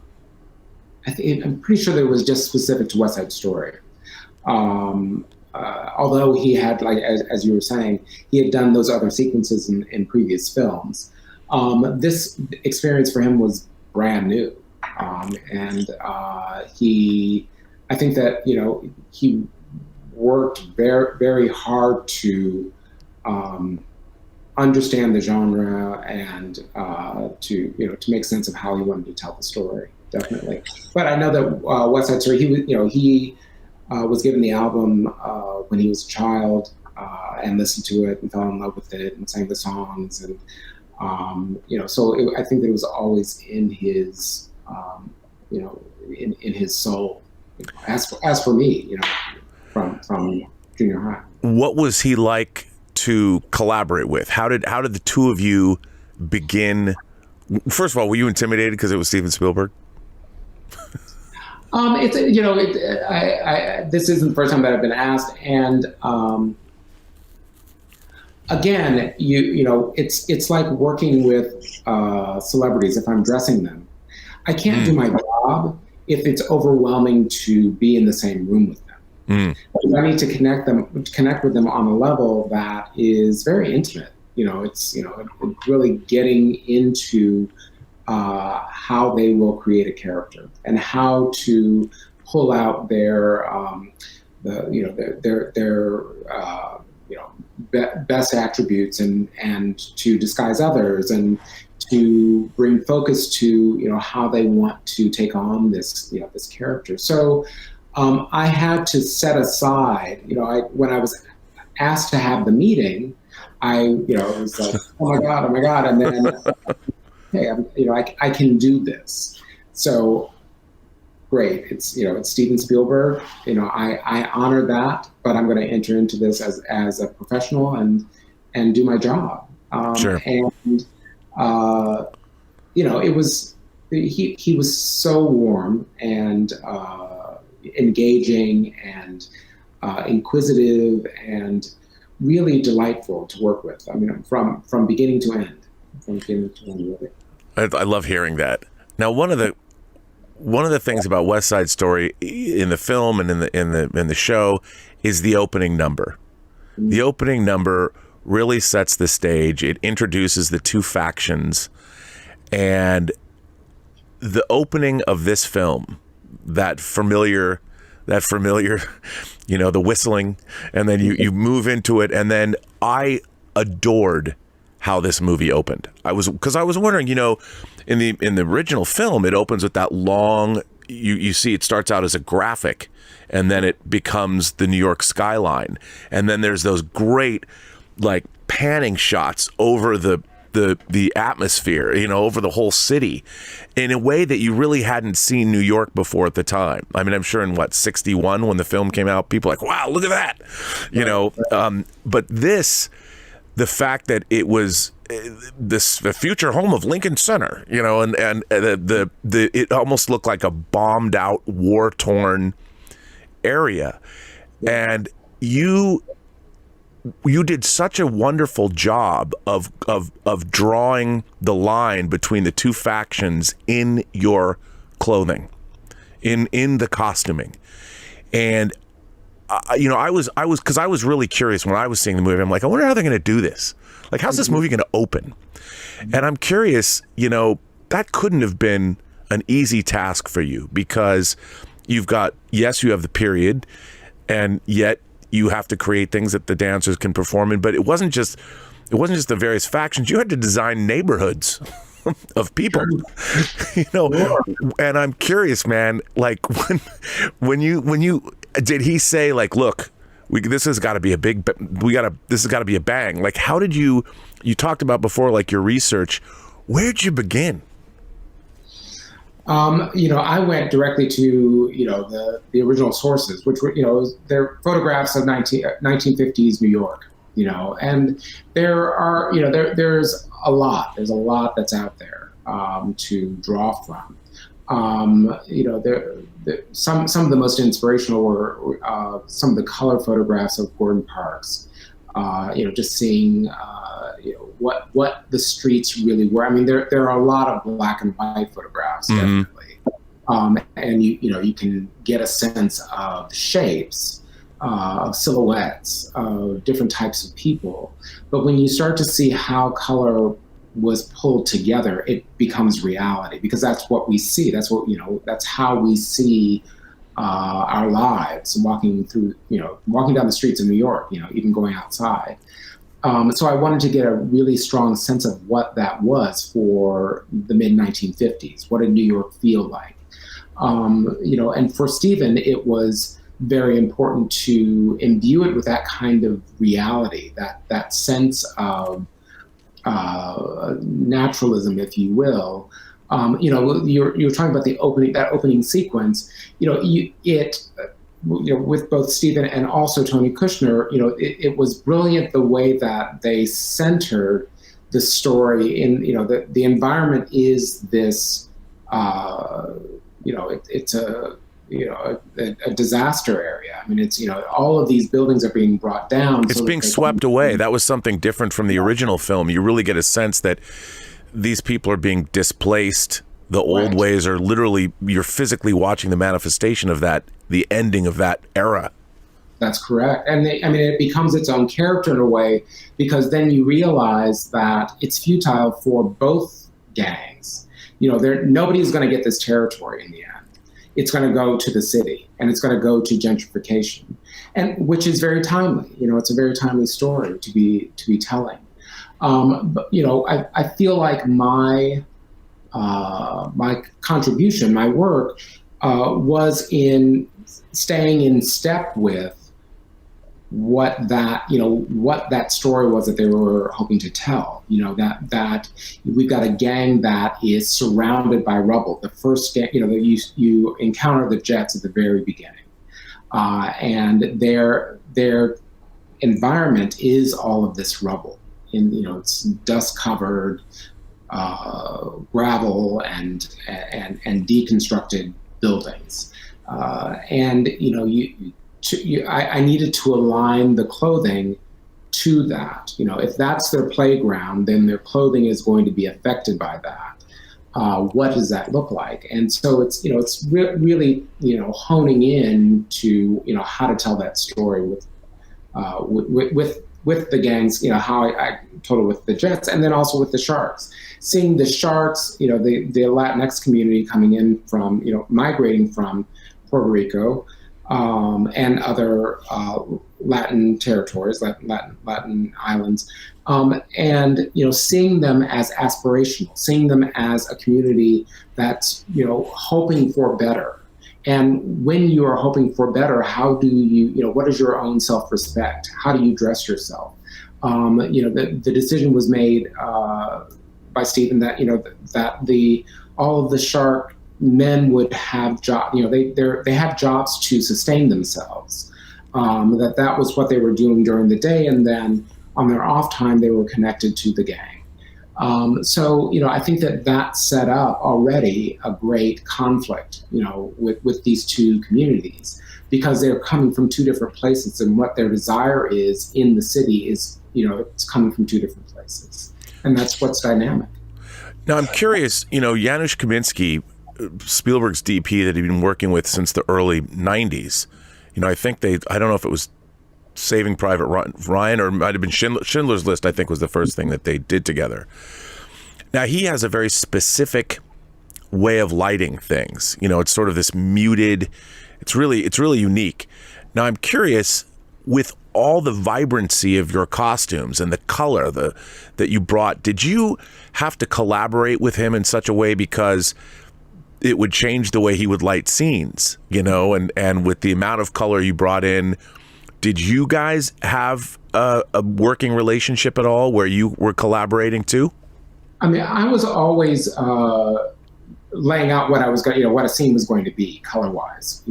pretty sure that it was just specific to West Side Story. Although he had, like, as you were saying, he had done those other sequences in previous films. This experience for him was brand new. I think that, you know, he worked very, very hard to understand the genre and to make sense of how he wanted to tell the story, definitely. But I know that West Side Story, he was given the album when he was a child and listened to it and fell in love with it and sang the songs, and so I think that it was always in his in his soul. As for me, from junior high. What was he like to collaborate with? How did the two of you begin? First of all, were you intimidated because it was Steven Spielberg? This isn't the first time that I've been asked, and again, it's like working with celebrities. If I'm dressing them, I can't do my job if it's overwhelming to be in the same room with them. I need to connect with them on a level that is very intimate. It's really getting into how they will create a character and how to pull out their best attributes and to disguise others and to bring focus to how they want to take on this character. So I had to set aside, when I was asked to have the meeting, it was like, oh my God. And then, hey, I can do this. So great. It's Steven Spielberg. I honor that, but I'm going to enter into this as a professional and do my job. Sure. And, it was, he was so warm and, engaging and inquisitive and really delightful to work with. I mean, from beginning to end. Really. I love hearing that. Now, one of the things about West Side Story in the film and in the show is the opening number. Mm-hmm. The opening number really sets the stage. It introduces the two factions, and the opening of this film, that familiar, the whistling, and then you move into it, and then I adored how this movie opened. Because I was wondering, in the original film, it opens with that long, you see it starts out as a graphic, and then it becomes the New York skyline, and then there's those great like panning shots over the atmosphere, over the whole city in a way that you really hadn't seen New York before at the time. I mean, I'm sure in 61 when the film came out, people were like, wow, look at that, but this, the fact that it was, the future home of Lincoln Center, you know, and the it almost looked like a bombed out, war torn area, and you did such a wonderful job of drawing the line between the two factions in your clothing, in the costuming, and you know, I was really curious when I was seeing the movie. I'm like, I wonder how they're going to do this. Like, how's this movie going to open? And I'm curious, you know, that couldn't have been an easy task for you, because you have the period, and yet you have to create things that the dancers can perform in. But it wasn't just the various factions. You had to design neighborhoods of people, you know. And I'm curious, man, like when you did he say, like, look, this has got to be a bang. Like, how did you talked about before, like, your research, where'd you begin? You know, I went directly to, you know, the original sources, which were, you know, they're photographs of 1950s New York, you know, and there are, you know, there's a lot that's out there to draw from. You know, some of the most inspirational were some of the color photographs of Gordon Parks. You know, just seeing you know, what the streets really were. I mean, there are a lot of black and white photographs, definitely, and you know, you can get a sense of shapes, of silhouettes, of different types of people. But when you start to see how color was pulled together, it becomes reality, because that's what we see. That's what, you know, that's how we see our lives walking down the streets of New York, you know, even going outside. So I wanted to get a really strong sense of what that was for the mid 1950s. What did New York feel like? You know, and for Steven, it was very important to imbue it with that kind of reality, that sense of naturalism, if you will. You know, you're talking about that opening sequence. You know, with both Steven and also Tony Kushner, you know, it was brilliant the way that they centered the story in, you know, the environment is this, you know, it's a disaster area. I mean, it's, you know, all of these buildings are being brought down. It's being swept away. That was something different from the original film. You really get a sense that these people are being displaced. The old ways are literally, you're physically watching the manifestation of that, the ending of that era. That's correct. And I mean, it becomes its own character in a way, because then you realize that it's futile for both gangs. You know, nobody's going to get this territory in the end. It's going to go to the city, and it's going to go to gentrification, and which is very timely. You know, it's a very timely story to be telling. But, you know, I feel like my contribution, my work, was in staying in step with what that story was that they were hoping to tell. You know, that we've got a gang that is surrounded by rubble. The first gang, you know, you encounter the Jets at the very beginning, and their environment is all of this rubble. You know, it's dust covered, gravel and deconstructed buildings, and you know, I needed to align the clothing to that. You know, if that's their playground, then their clothing is going to be affected by that. What does that look like? And so it's, you know, it's really, you know, honing in to, you know, how to tell that story with the gangs, you know, how I told it with the Jets, and then also with the Sharks. Seeing the Sharks, you know, the Latinx community coming in from, you know, migrating from Puerto Rico, and other Latin territories, Latin islands, and, you know, seeing them as aspirational, seeing them as a community that's, you know, hoping for better. And when you are hoping for better, how do you, you know, what is your own self-respect? How do you dress yourself? You know, the decision was made by Steven that, you know, that all of the Shark men would have jobs, you know, they have jobs to sustain themselves. That was what they were doing during the day, and then on their off time they were connected to the gang. So, I think that set up already a great conflict, with these two communities, because they're coming from two different places, and what their desire is in the city is, it's coming from two different places. And that's what's dynamic. Now, I'm curious, Janusz Kaminsky, Spielberg's DP that he'd been working with since the early 90s, I think I don't know if it was Saving Private Ryan, or it might have been Schindler's List, I think was the first thing that they did together. Now, he has a very specific way of lighting things. It's sort of this muted, it's really unique. Now, I'm curious, with all the vibrancy of your costumes and the color that you brought, did you have to collaborate with him in such a way because it would change the way he would light scenes, and with the amount of color you brought in, did you guys have a working relationship at all where you were collaborating too? I mean, I was always laying out what I was going, what a scene was going to be color-wise,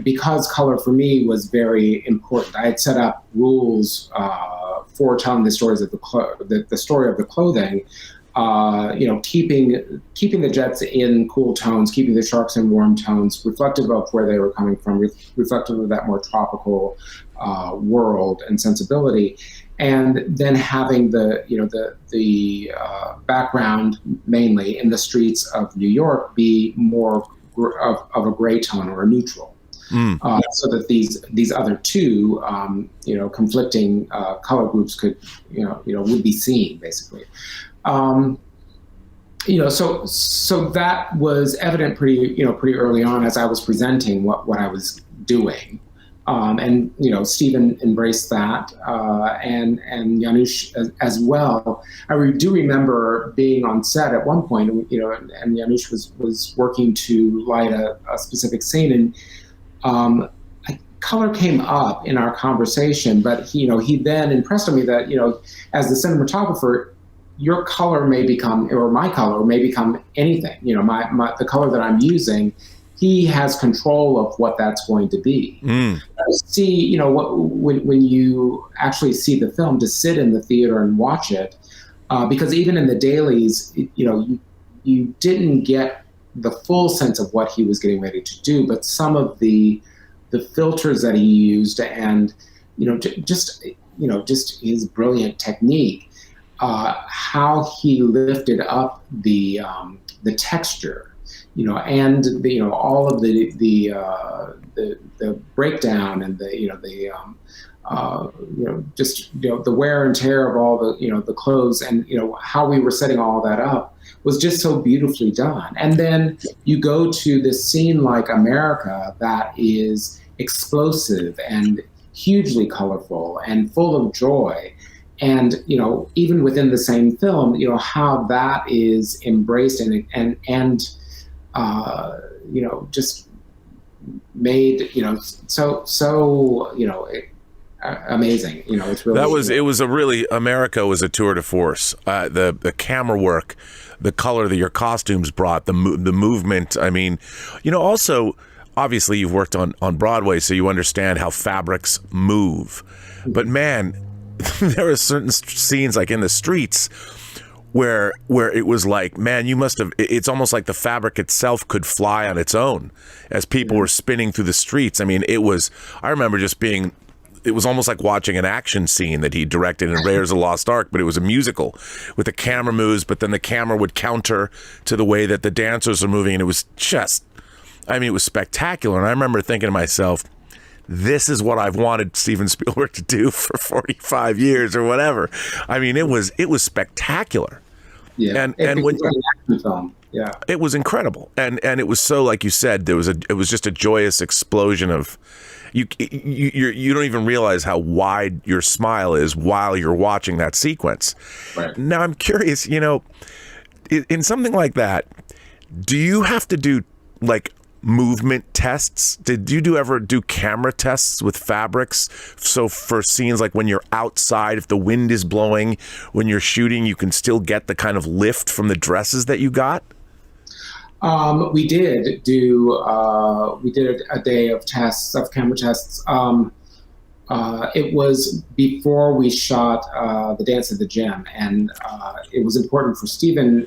because color for me was very important. I had set up rules for telling the stories of the story of the clothing. Keeping the jets in cool tones, keeping the sharks in warm tones, reflective of where they were coming from, reflective of that more tropical world and sensibility, and then having the background mainly in the streets of New York be more of a gray tone or a neutral, so that these other two conflicting color groups could would be seen basically. So that was evident pretty early on as I was presenting what I was doing. And Steven embraced that, and Janusz as well. I do remember being on set at one point, and Janusz was working to light a specific scene, and color came up in our conversation, but he then impressed on me that as the cinematographer, your color may become, or my color may become anything. The color that I'm using, he has control of what that's going to be. See, when you actually see the film, to sit in the theater and watch it, because even in the dailies, you didn't get the full sense of what he was getting ready to do, but some of the filters that he used, and just his brilliant technique. How he lifted up the texture, and all of the breakdown and the wear and tear of all the clothes, and how we were setting all that up was just so beautifully done. And then you go to this scene like America that is explosive and hugely colorful and full of joy. And even within the same film, how that is embraced and just made so amazing. It's really it was a really, America was a tour de force. The camera work, the color that your costumes brought, the movement. I mean, also obviously you've worked on Broadway, so you understand how fabrics move. But man, there are certain scenes like in the streets where it was like, man, it's almost like the fabric itself could fly on its own as people were spinning through the streets. I mean, I remember it was almost like watching an action scene that he directed in Raiders of the Lost Ark, but it was a musical with the camera moves, but then the camera would counter to the way that the dancers are moving. And it was it was spectacular. And I remember thinking to myself, this is what I've wanted Steven Spielberg to do for 45 years or whatever. I mean, it was spectacular. Yeah. And when action film. Yeah. It was incredible. And it was so, like you said, it was just a joyous explosion of you don't even realize how wide your smile is while you're watching that sequence. Right. Now I'm curious, in something like that, do you have to do like movement tests? Did you ever do camera tests with fabrics? So for scenes like when you're outside, if the wind is blowing, when you're shooting, you can still get the kind of lift from the dresses that you got? We did a day of tests, of camera tests. it was before we shot The Dance at the Gym, and it was important for Steven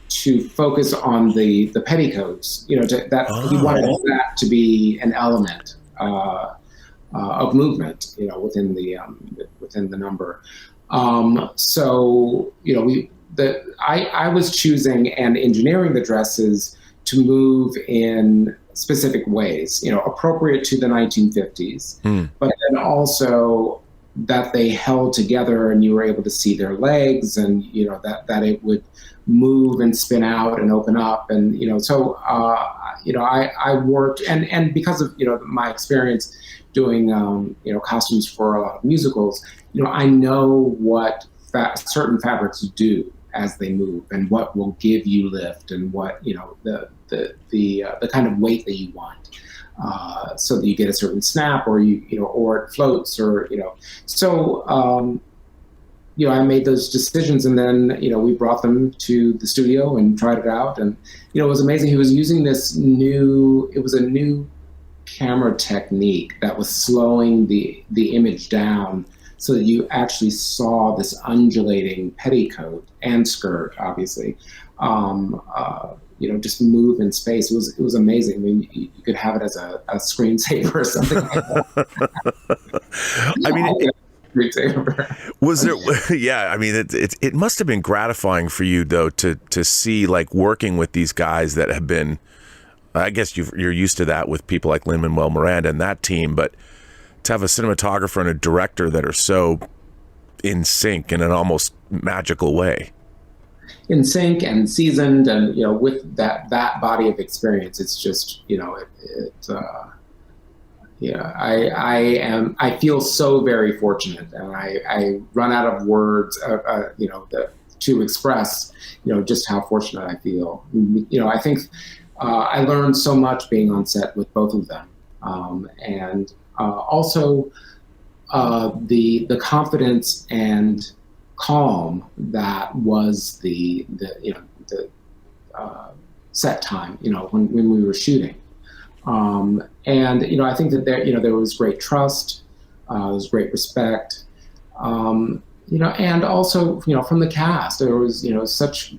to focus on the petticoats. He wanted that to be an element of movement, within the number. I was choosing and engineering the dresses to move in specific ways, appropriate to the 1950s, but then also that they held together and you were able to see their legs, and that it would move and spin out and open up, and I worked, and because of my experience doing costumes for a lot of musicals, I know what certain fabrics do as they move, and what will give you lift, and what the kind of weight that you want, so that you get a certain snap, or or it floats, or I made those decisions, and then we brought them to the studio and tried it out, and it was amazing. He was using this new camera technique that was slowing the image down, so that you actually saw this undulating petticoat and skirt, obviously, just move in space. It was amazing. I mean, you could have it as a screensaver or something like that. Was there? Yeah, I mean, it must have been gratifying for you though to see, like, working with these guys that have been. I guess you're used to that with people like Lin Manuel Miranda and that team, but to have a cinematographer and a director that are so in sync in an almost magical way. In sync and seasoned, and with that body of experience, it's just I feel so very fortunate, and I run out of words to express just how fortunate I feel. I think I learned so much being on set with both of them, and also the confidence and calm that was the set time, when we were shooting. And I think that there was great trust, there was great respect, and also from the cast there was such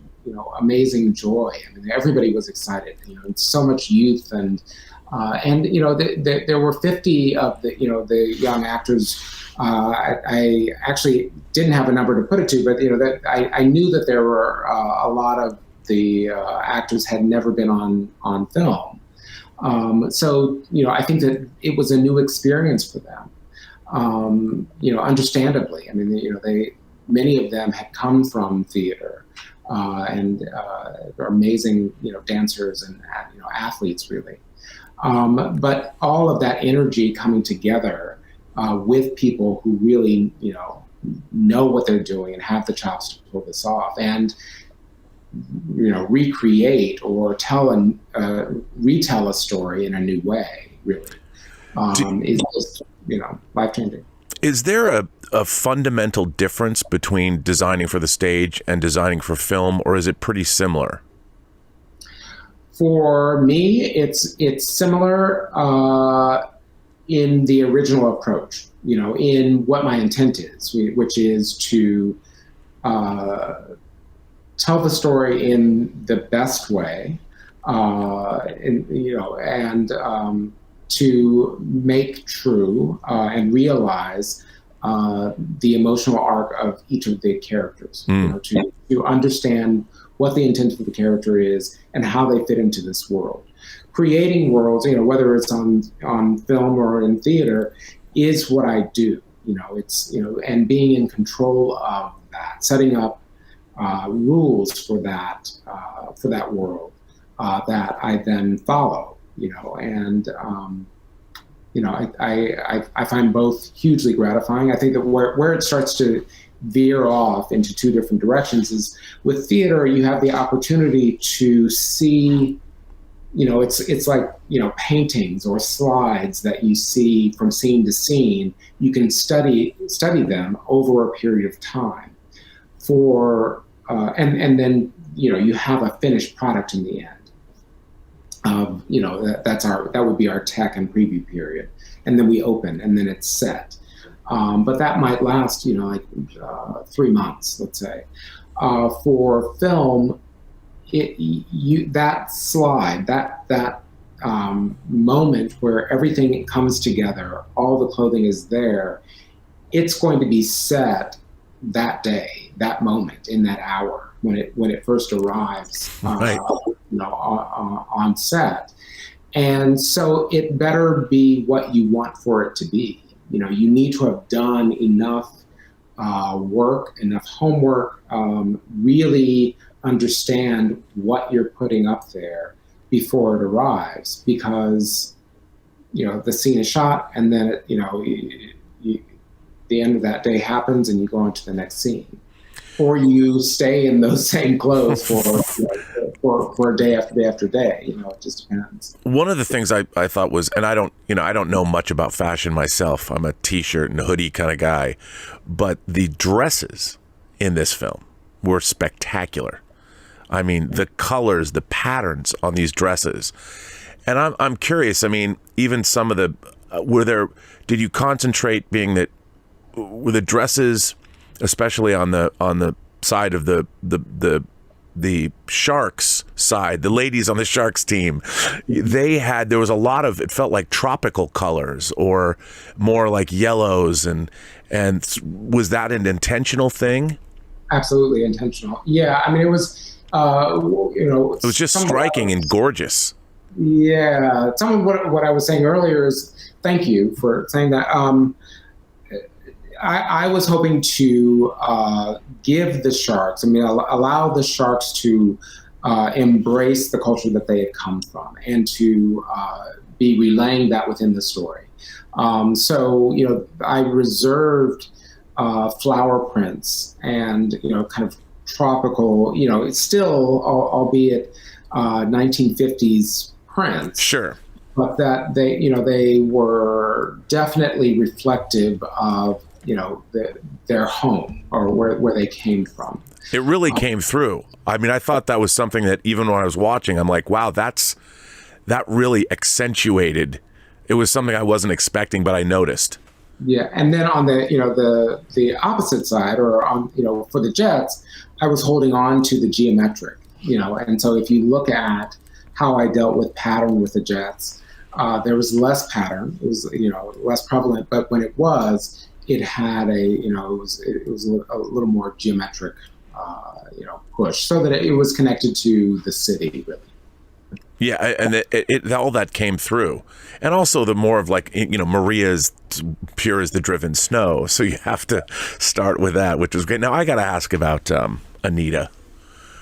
amazing joy. I mean, everybody was excited. So much youth, and there were 50 of the young actors. I actually didn't have a number to put it to, but that I knew that there were a lot of the actors had never been on film. So I think that it was a new experience for them. Understandably, I mean, many of them had come from theater, and are amazing, dancers and athletes, really. But all of that energy coming together with people who really, know what they're doing and have the chops to pull this off, and recreate or retell a story in a new way, really, is just, life-changing. Is there a fundamental difference between designing for the stage and designing for film, or is it pretty similar? For me, it's similar in the original approach, in what my intent is, which is to tell the story in the best way, and to make true and realize the emotional arc of each of the characters, to understand what the intent of the character is and how they fit into this world. Creating worlds, whether it's on film or in theater, is what I do. It's and being in control of that, setting up rules for that world that I then follow. And I find both hugely gratifying. I think that where it starts to veer off into two different directions is with theater, you have the opportunity to see, it's like, paintings or slides that you see from scene to scene. You can study them over a period of time and then, you have a finished product in the end. That would be our tech and preview period. And then we open, and then it's set. But that might last, 3 months, let's say. For film, that slide, that moment where everything comes together, all the clothing is there, it's going to be set that day, that moment, in that hour when it first arrives, Right. on set. And so it better be what you want for it to be. You need to have done enough work, enough homework, really understand what you're putting up there before it arrives, because the scene is shot, and then the end of that day happens and you go on to the next scene, or you stay in those same clothes for day after day after day. It just depends. One of the things I thought was, and I don't know much about fashion myself. I'm a t-shirt and hoodie kind of guy, but the dresses in this film were spectacular. I mean, the colors, the patterns on these dresses. And I'm curious, I mean, even some of the, did you concentrate were the dresses, especially on the side of the Sharks side, the ladies on the Sharks team, there was a lot of, it felt like tropical colors or more like yellows, and was that an intentional thing? Absolutely intentional. Yeah, I mean, it was, it was just striking and gorgeous. Yeah, some of what I was saying earlier is, thank you for saying that. I was hoping to give the Sharks, allow the Sharks to embrace the culture that they had come from, and to be relaying that within the story. So, I reserved flower prints and, kind of tropical, it's still, albeit 1950s prints. Sure. But that they were definitely reflective of, their home, or where they came from. It really came through. I mean, I thought that was something that even when I was watching, I'm like, wow, that really accentuated. It was something I wasn't expecting, but I noticed. Yeah, and then on the opposite side, or on for the Jets, I was holding on to the geometric, and so if you look at how I dealt with pattern with the Jets, there was less pattern. It was less prevalent, but when it was, it had it was a little more geometric, push, so that it was connected to the city, really. Yeah, and it all that came through, and also the more of like Maria's pure as the driven snow, so you have to start with that, which was great. Now I got to ask about Anita.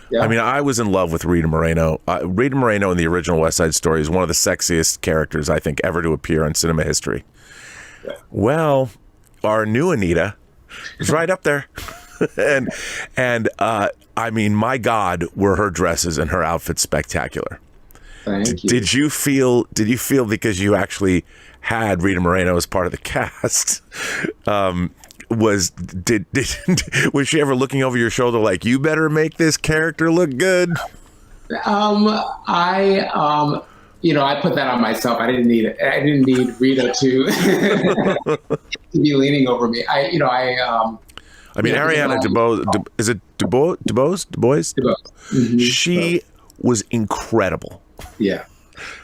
Yeah. I mean, I was in love with Rita Moreno. Rita Moreno in the original West Side Story is one of the sexiest characters I think ever to appear on cinema history. Yeah. Well, our new Anita is right up there. and I mean, my God, were her dresses and her outfits spectacular. Thank you. Did you feel because you actually had Rita Moreno as part of the cast, was she ever looking over your shoulder like, you better make this character look good? I put that on myself. I didn't need Rita to be leaning over me. I mean, Henrietta is it DuBois? Mm-hmm. She was incredible. Yeah.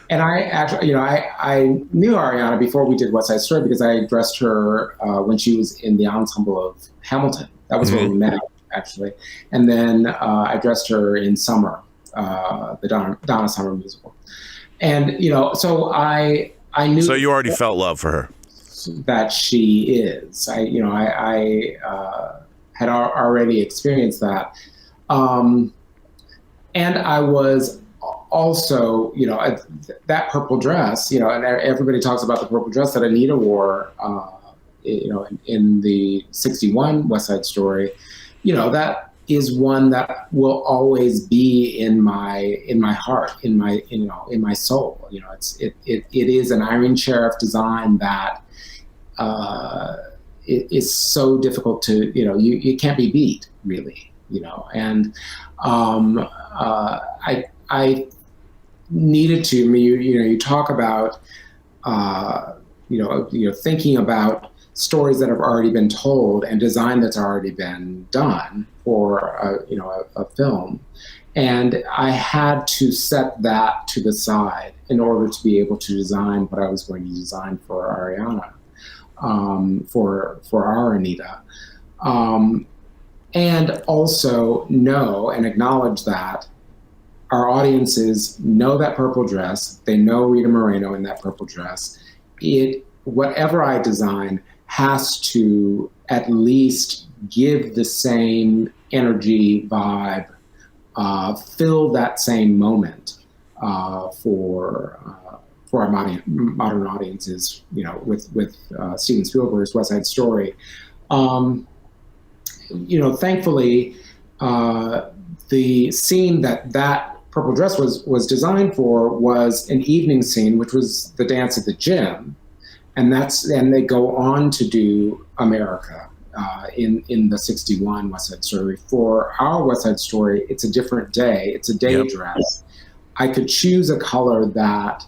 And I actually, I knew Ariana before we did West Side Story, because I dressed her when she was in the ensemble of Hamilton. That was where we met, actually. And then I dressed her in Summer, the Donna Summer musical. And, so I knew. So you already felt love for her? That she is. I had already experienced that. And I was also, that purple dress, and everybody talks about the purple dress that Anita wore, in the 61 West Side Story, that is one that will always be in my heart, in my soul. It is an Irene Sheriff design that it is so difficult to, you can't be beat, really, and I needed to. You talk about, thinking about stories that have already been told and design that's already been done for a film. And I had to set that to the side in order to be able to design what I was going to design for Ariana, for our Anita. And also know and acknowledge that our audiences know that purple dress. They know Rita Moreno in that purple dress. Whatever I design has to at least give the same energy, vibe, fill that same moment for our modern audiences. With Steven Spielberg's West Side Story. Thankfully, the scene that purple dress was designed for was an evening scene, which was the dance at the gym, and they go on to do America in the '61 West Side Story. For our West Side Story, it's a different day. It's a day dress. I could choose a color that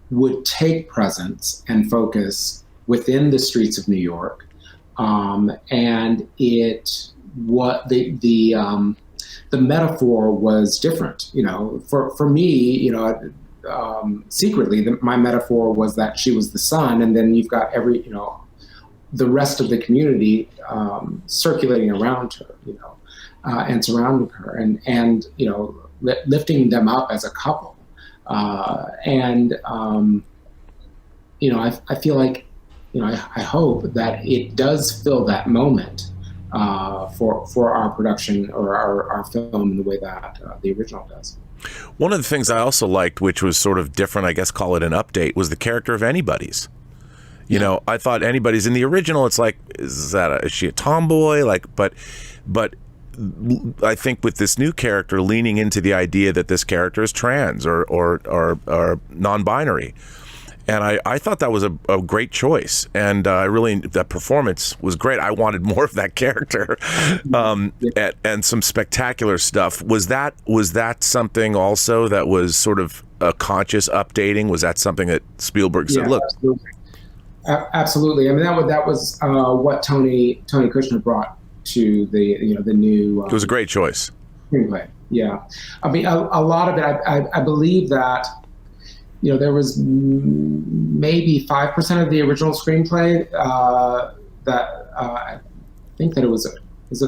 would take presence and focus within the streets of New York, and the metaphor was different. For me, secretly, my metaphor was that she was the sun, and then you've got the rest of the community circulating around her, and surrounding her, and lifting them up as a couple. I feel like, I hope that it does fill that moment for our production or our film in the way that the original does. One of the things I also liked, which was sort of different, I guess call it an update, was the character of Anybody's. I thought Anybody's in the original, it's like, is she a tomboy? But I think with this new character leaning into the idea that this character is trans or non-binary. And I thought that was a great choice, and that performance was great. I wanted more of that character, and some spectacular stuff. Was that something also that was sort of a conscious updating? Was that something that Spielberg said? Look, absolutely. I mean, that was what Tony Kushner brought to the new. It was a great choice. Screenplay. Yeah, I mean, a lot of it. I believe that. There was maybe 5% of the original screenplay that I think that it was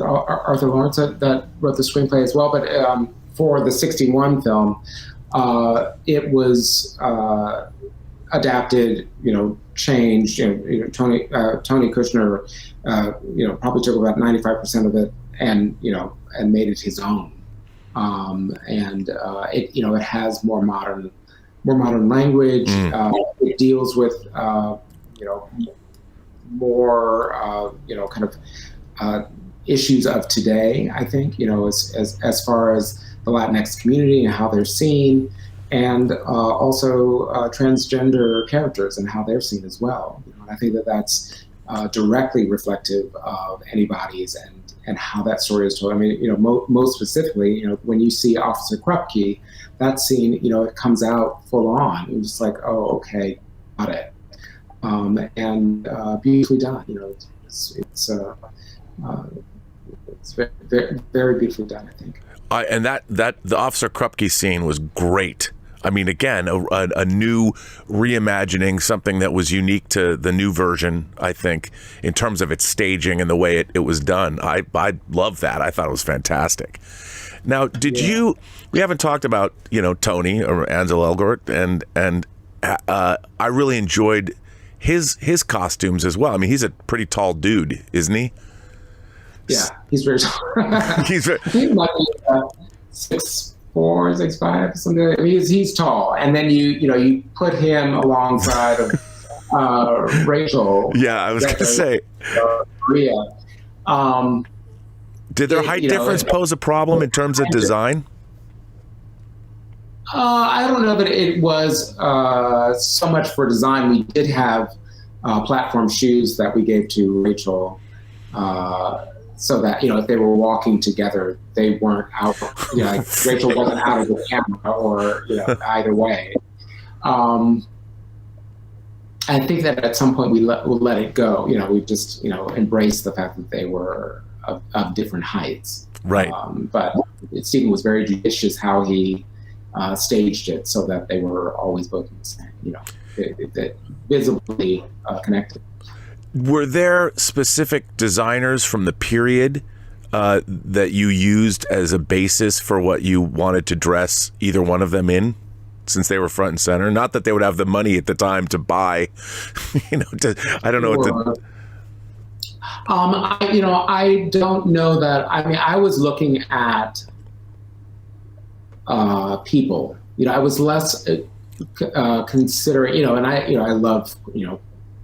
Arthur Lawrence that wrote the screenplay as well. But for the '61 film, it was adapted, changed. Tony Kushner, probably took about 95% of it and made it his own. It has more modern language. It deals with more kind of issues of today, I think, as far as the Latinx community and how they're seen, and also transgender characters and how they're seen as well. And I think that's directly reflective of Anybody's and how that story is told. I mean, most specifically, when you see Officer Krupke, that scene, it comes out full on. It's just like, oh, okay, got it, and beautifully done. It's very, very beautifully done, I think. And that the Officer Krupke scene was great. I mean, again, a new reimagining, something that was unique to the new version, I think, in terms of its staging and the way it was done. I love that. I thought it was fantastic. Now, we haven't talked about, Tony or Ansel Elgort, and I really enjoyed his costumes as well. I mean, he's a pretty tall dude, isn't he? Yeah, he's very tall. He's like 6'4", 6'5", something. I mean, he's tall, and then you put him alongside of Rachel. Yeah, I was going to say Maria. Did their height difference pose a problem in terms of design? I don't know that it was so much for design. We did have platform shoes that we gave to Rachel, so that if they were walking together, they weren't out. Rachel wasn't out of the camera, or either way. I think that at some point we'll let it go. We just, embrace the fact that they were of different heights. Right. But Steven was very judicious how he staged it so that they were always both in the same, visibly connected. Were there specific designers from the period that you used as a basis for what you wanted to dress either one of them in, since they were front and center? Not that they would have the money at the time to buy, I don't know what to... I don't know that. I mean, I was looking at people. I was less considering. And I love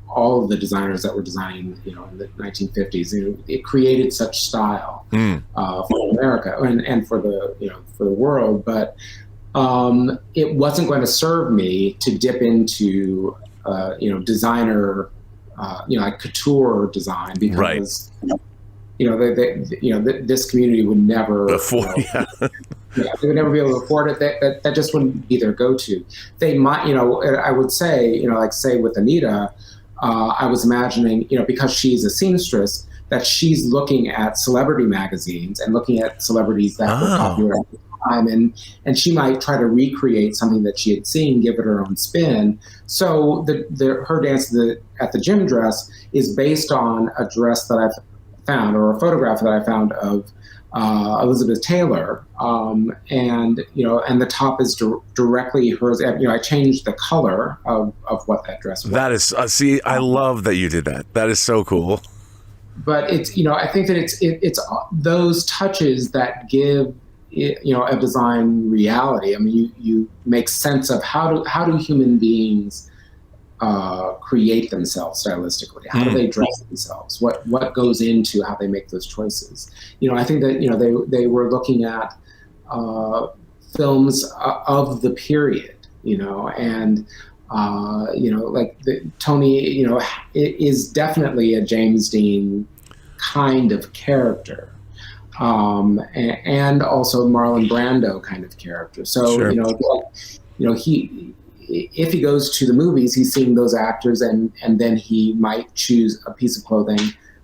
all of the designers that were designing in the 1950s. It created such style for America and for the for the world. But it wasn't going to serve me to dip into designer. Like couture design, because this community would never afford. They would never be able to afford it. That just wouldn't be their go-to. They might, I would say, like say with Anita, I was imagining, because she's a seamstress, that she's looking at celebrity magazines and looking at celebrities that were popular at the time, and she might try to recreate something that she had seen, give it her own spin. So her dance at the gym dress is based on a dress that I've found, or a photograph that I found of Elizabeth Taylor, and the top is directly hers. I changed the color of what that dress was. That is, I love that you did that. That is so cool. But it's, I think that it's those touches that give a design reality. I mean, you make sense of how do human beings create themselves stylistically? How do they dress themselves? What goes into how they make those choices? I think that they were looking at films of the period, and like Tony, is definitely a James Dean kind of character. And also Marlon Brando kind of character. So, sure. If he goes to the movies, he's seeing those actors, and then he might choose a piece of clothing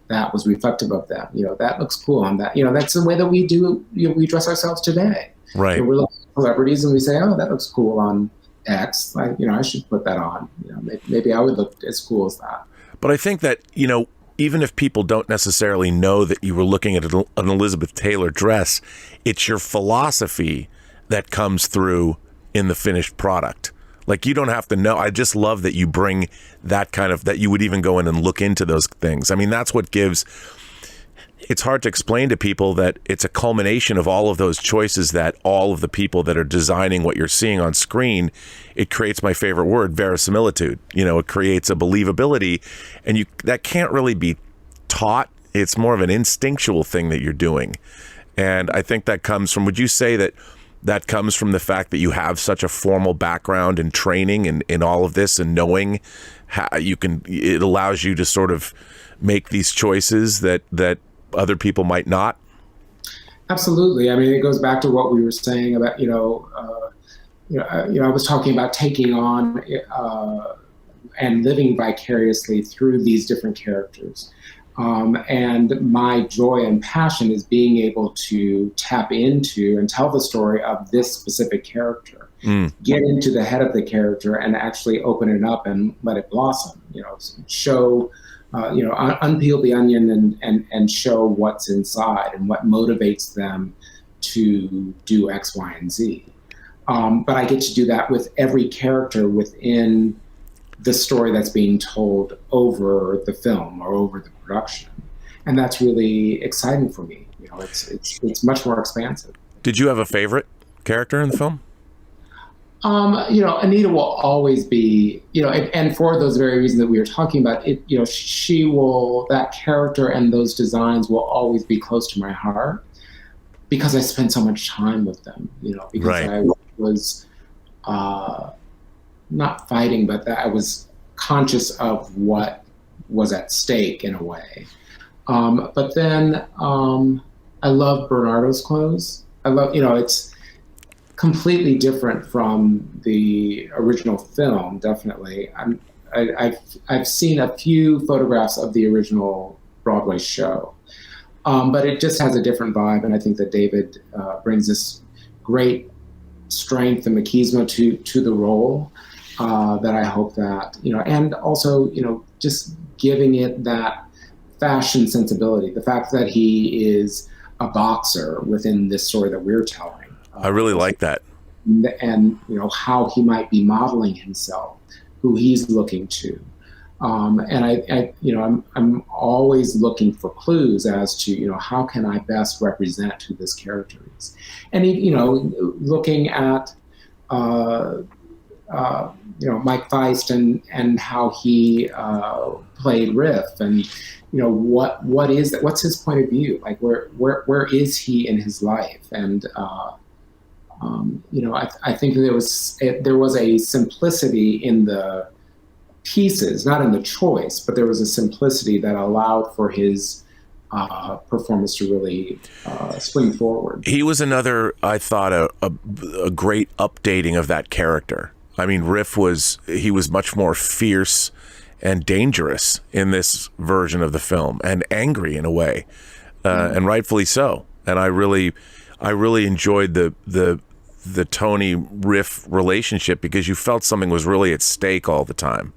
that was reflective of them. That looks cool on that. That's the way that we do, we dress ourselves today. Right. We're looking at celebrities and we say, oh, that looks cool on X. I should put that on. Maybe I would look as cool as that. But I think that, even if people don't necessarily know that you were looking at an Elizabeth Taylor dress, it's your philosophy that comes through in the finished product. Like, you don't have to know. I just love that you bring that kind of, that you would even go in and look into those things. I mean, that's what gives, it's hard to explain to people that it's a culmination of all of those choices that all of the people that are designing what you're seeing on screen, it creates my favorite word, verisimilitude. It creates a believability, and that can't really be taught. It's more of an instinctual thing that you're doing. And I think that comes from, would you say that comes from the fact that you have such a formal background and training in all of this, and knowing how it allows you to sort of make these choices that other people might not? Absolutely. I mean, it goes back to what we were saying about, I was talking about taking on and living vicariously through these different characters. And my joy and passion is being able to tap into and tell the story of this specific character, get into the head of the character and actually open it up and let it blossom, show, unpeel the onion and show what's inside and what motivates them to do X, Y, and Z. But I get to do that with every character within the story that's being told over the film or over the production. And that's really exciting for me. It's much more expansive. Did you have a favorite character in the film? Anita will always be, and for those very reasons that we were talking about, that character and those designs will always be close to my heart because I spent so much time with them, because right. I was not fighting, but that I was conscious of what was at stake in a way. But then I love Bernardo's clothes. I love, it's completely different from the original film, definitely. I've seen a few photographs of the original Broadway show, but it just has a different vibe, and I think that David brings this great strength and machismo to the role that I hope that, and also, just giving it that fashion sensibility, the fact that he is a boxer within this story that we're telling. I really like that. And, how he might be modeling himself, who he's looking to. And I'm always looking for clues as to, how can I best represent who this character is? And, looking at, Mike Feist and how he played Riff, and, what is that? What's his point of view? Like, where is he in his life? And, I think there was a simplicity in the pieces, not in the choice, but there was a simplicity that allowed for his performance to really spring forward. He was another, I thought, a great updating of that character. I mean, Riff was much more fierce and dangerous in this version of the film, and angry in a way, and rightfully so. And I really enjoyed the Tony Riff relationship, because you felt something was really at stake all the time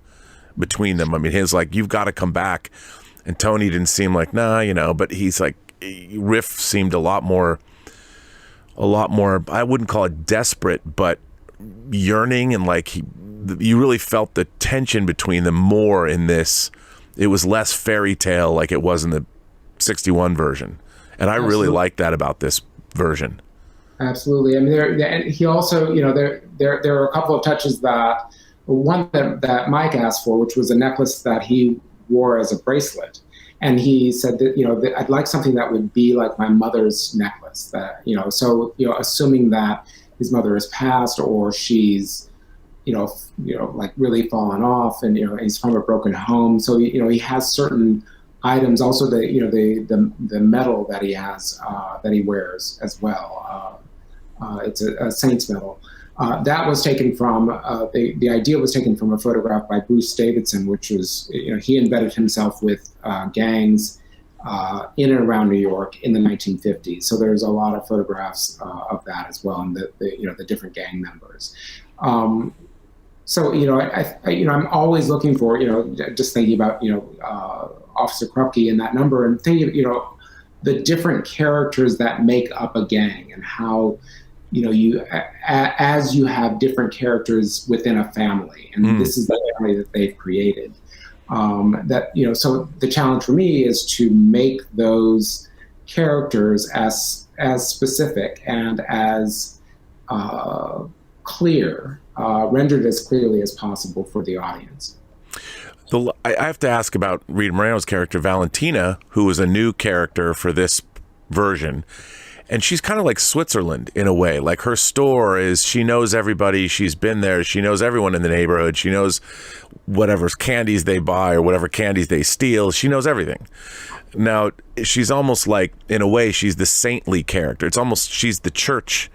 between them. I mean, his like, you've got to come back, and Tony didn't seem like, nah, but he's like, Riff seemed a lot more, I wouldn't call it desperate, but yearning, and like you really felt the tension between them more in this. It was less fairy tale like it was in the 61 version. And I really like that about this version. Absolutely. I mean, and he also, there are a couple of touches one that Mike asked for, which was a necklace that he wore as a bracelet. And he said that, that I'd like something that would be like my mother's necklace, that, so, assuming that his mother has passed, or she's, like really fallen off, and, he's from a broken home. So, he has certain items, also the medal that he has, that he wears as well. It's a saint's medal. That was taken from, the idea was taken from a photograph by Bruce Davidson, which was, he embedded himself with gangs in and around New York in the 1950s. So there's a lot of photographs of that as well, and the different gang members. So, I'm always looking for, just thinking about, Officer Krupke in that number, and thinking, the different characters that make up a gang, and how, as you have different characters within a family, and this is the family that they've created. So the challenge for me is to make those characters as specific and as clear, rendered as clearly as possible for the audience. I have to ask about Rita Moreno's character, Valentina, who is a new character for this version. And she's kind of like Switzerland in a way. Like, her store is, she knows everybody. She's been there. She knows everyone in the neighborhood. She knows whatever candies they buy or whatever candies they steal. She knows everything. Now, she's almost like, in a way, she's the saintly character. It's almost, she's the church.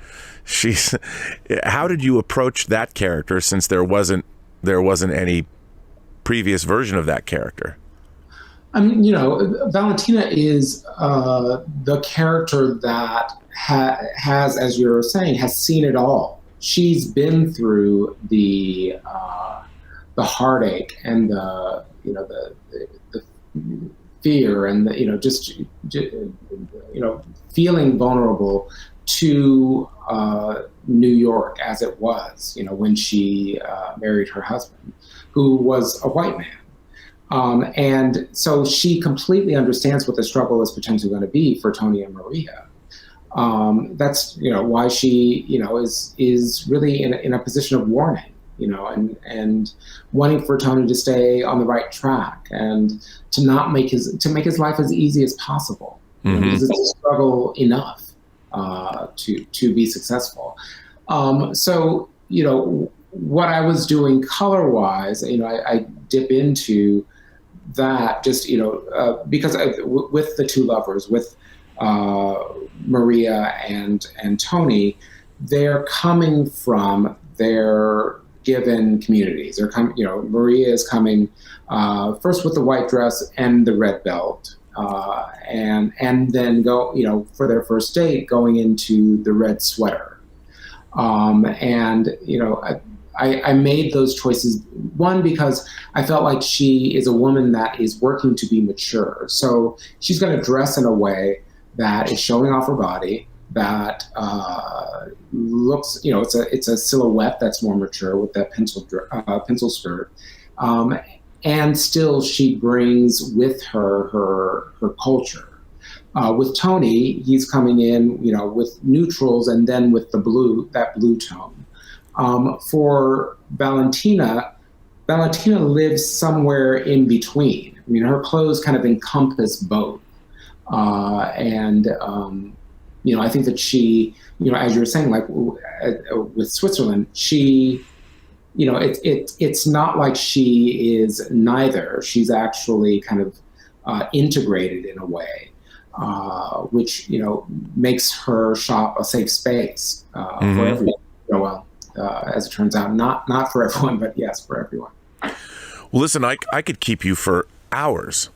How did you approach that character, since there wasn't any previous version of that character? I mean, Valentina is the character that has, as you're saying, has seen it all. She's been through the heartache and the fear, and the, feeling vulnerable to New York as it was, when she married her husband, who was a white man. And so she completely understands what the struggle is potentially going to be for Tony and Maria. That's, why she, is really in a position of warning, and wanting for Tony to stay on the right track, and to make his life as easy as possible, because it's a struggle enough to be successful. So, what I was doing color-wise, I dip into that just, because with the two lovers, with Maria and Tony, they're coming from their given communities. They're coming, Maria is coming first with the white dress and the red belt, and then go, for their first date, going into the red sweater. I made those choices, one, because I felt like she is a woman that is working to be mature. So she's going to dress in a way that is showing off her body, that looks, it's a silhouette that's more mature with that pencil skirt. And still she brings with her culture. With Tony, he's coming in, with neutrals and then with that blue tone. For Valentina lives somewhere in between. I mean, her clothes kind of encompass both. I think that she, as you were saying, like with Switzerland, she, it's not like she is neither. She's actually kind of integrated in a way, which, makes her shop a safe space for everyone. As it turns out, not for everyone, but yes, for everyone. Well, listen, I could keep you for hours.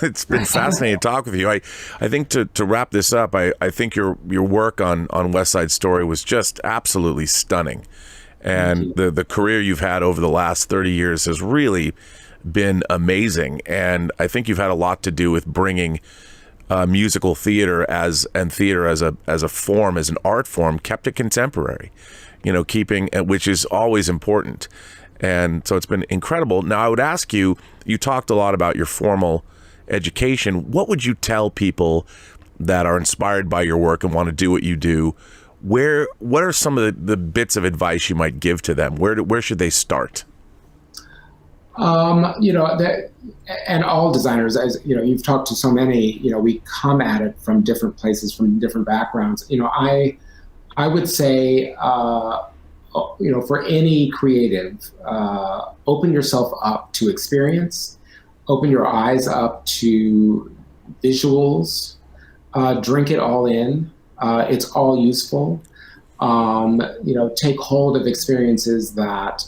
It's been fascinating to talk with you. I think to wrap this up, I think your work on West Side Story was just absolutely stunning. And the career you've had over the last 30 years has really been amazing. And I think you've had a lot to do with bringing musical theater as a form, as an art form, kept it contemporary, keeping, which is always important. And so it's been incredible. Now, I would ask you, you talked a lot about your formal education. What would you tell people that are inspired by your work and want to do what you do? What are some of the bits of advice you might give to them? Where should they start? And all designers, as you've talked to so many, we come at it from different places, from different backgrounds. I would say, for any creative, open yourself up to experience, open your eyes up to visuals, drink it all in. It's all useful. Take hold of experiences that,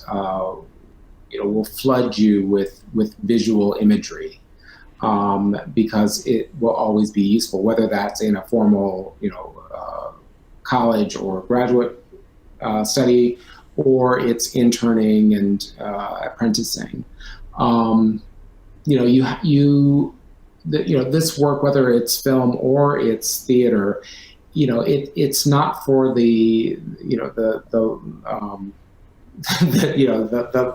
will flood you with visual imagery, because it will always be useful, whether that's in a formal, college or graduate study, or it's interning and apprenticing. This work, whether it's film or it's theater, it's not for the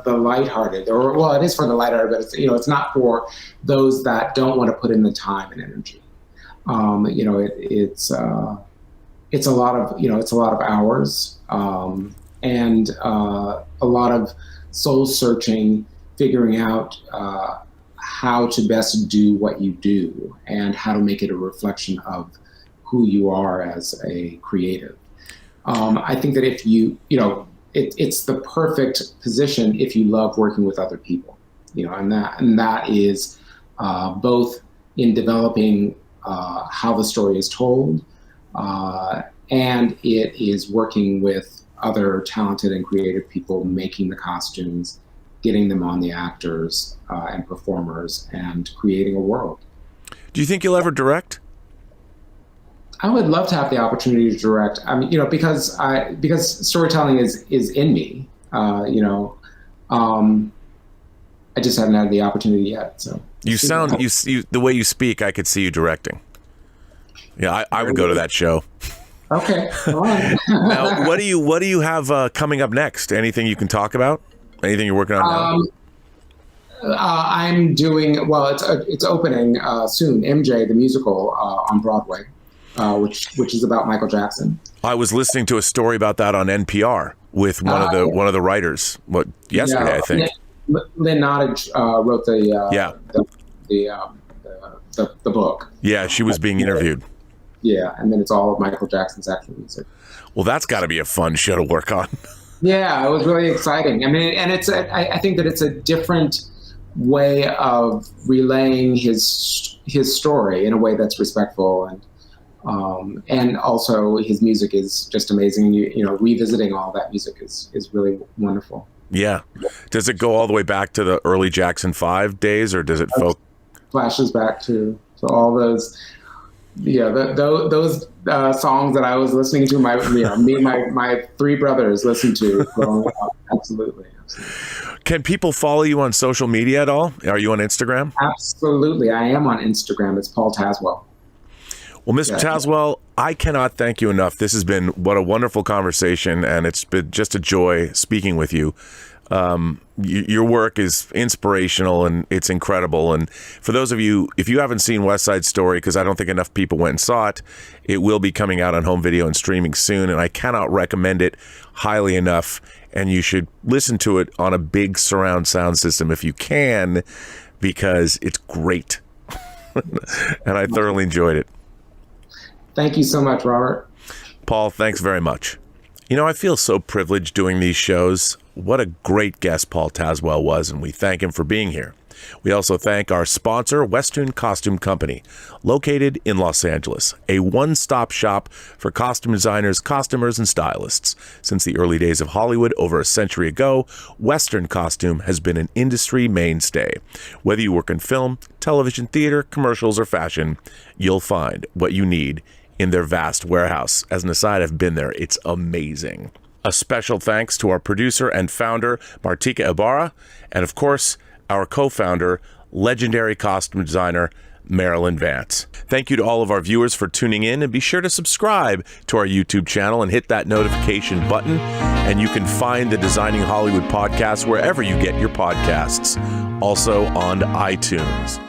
lighthearted, or, well, it is for the lighthearted, but it's not for those that don't want to put in the time and energy. It's a lot of hours, and a lot of soul searching, figuring out how to best do what you do and how to make it a reflection of who you are as a creative. I think that if it's the perfect position if you love working with other people, and that is both in developing how the story is told, and it is working with other talented and creative people, making the costumes, getting them on the actors and performers, and creating a world. Do you think you'll ever direct? I would love to have the opportunity to direct. I mean, because storytelling is in me. I just haven't had the opportunity yet. So you sound the way you speak, I could see you directing. Yeah, I would go to that show. Okay. All right. Now, what do you have coming up next? Anything you can talk about? Anything you're working on now? I'm doing, it's opening soon. MJ the musical on Broadway, which is about Michael Jackson. I was listening to a story about that on NPR with one of the writers. Yesterday, I think. Lin Nottage wrote the book. Yeah, she was being interviewed. Yeah, and then it's all of Michael Jackson's actual music. Well, that's got to be a fun show to work on. Yeah, it was really exciting. I mean, and I think that it's a different way of relaying his story in a way that's respectful, and also his music is just amazing. Revisiting all that music is really wonderful. Yeah. Does it go all the way back to the early Jackson 5 days, or does it flashes back to all those those songs that I was listening to, my three brothers listened to growing up. Absolutely. Can people follow you on social media at all? Are you on Instagram? Absolutely. I am on Instagram. It's Paul Tazewell. Well, Mr. Tazewell, I cannot thank you enough. This has been what a wonderful conversation, and it's been just a joy speaking with you. Your work is inspirational and it's incredible. And for those of you, if you haven't seen West Side Story, because I don't think enough people went and saw it, it will be coming out on home video and streaming soon. And I cannot recommend it highly enough. And you should listen to it on a big surround sound system if you can, because it's great. And I thoroughly enjoyed it. Thank you so much, Robert. Paul, thanks very much. You know, I feel so privileged doing these shows. What a great guest Paul Tazewell was, and we thank him for being here. We also thank our sponsor, Western Costume Company, located in Los Angeles, a one-stop shop for costume designers, costumers, and stylists. Since the early days of Hollywood over a century ago, Western costume has been an industry mainstay. Whether you work in film, television, theater, commercials, or fashion, you'll find what you need in their vast warehouse. As an aside, I've been there. It's amazing. A special thanks to our producer and founder, Martika Ibarra, and of course, our co-founder, legendary costume designer, Marilyn Vance. Thank you to all of our viewers for tuning in, and be sure to subscribe to our YouTube channel and hit that notification button. And you can find the Designing Hollywood podcast wherever you get your podcasts, also on iTunes.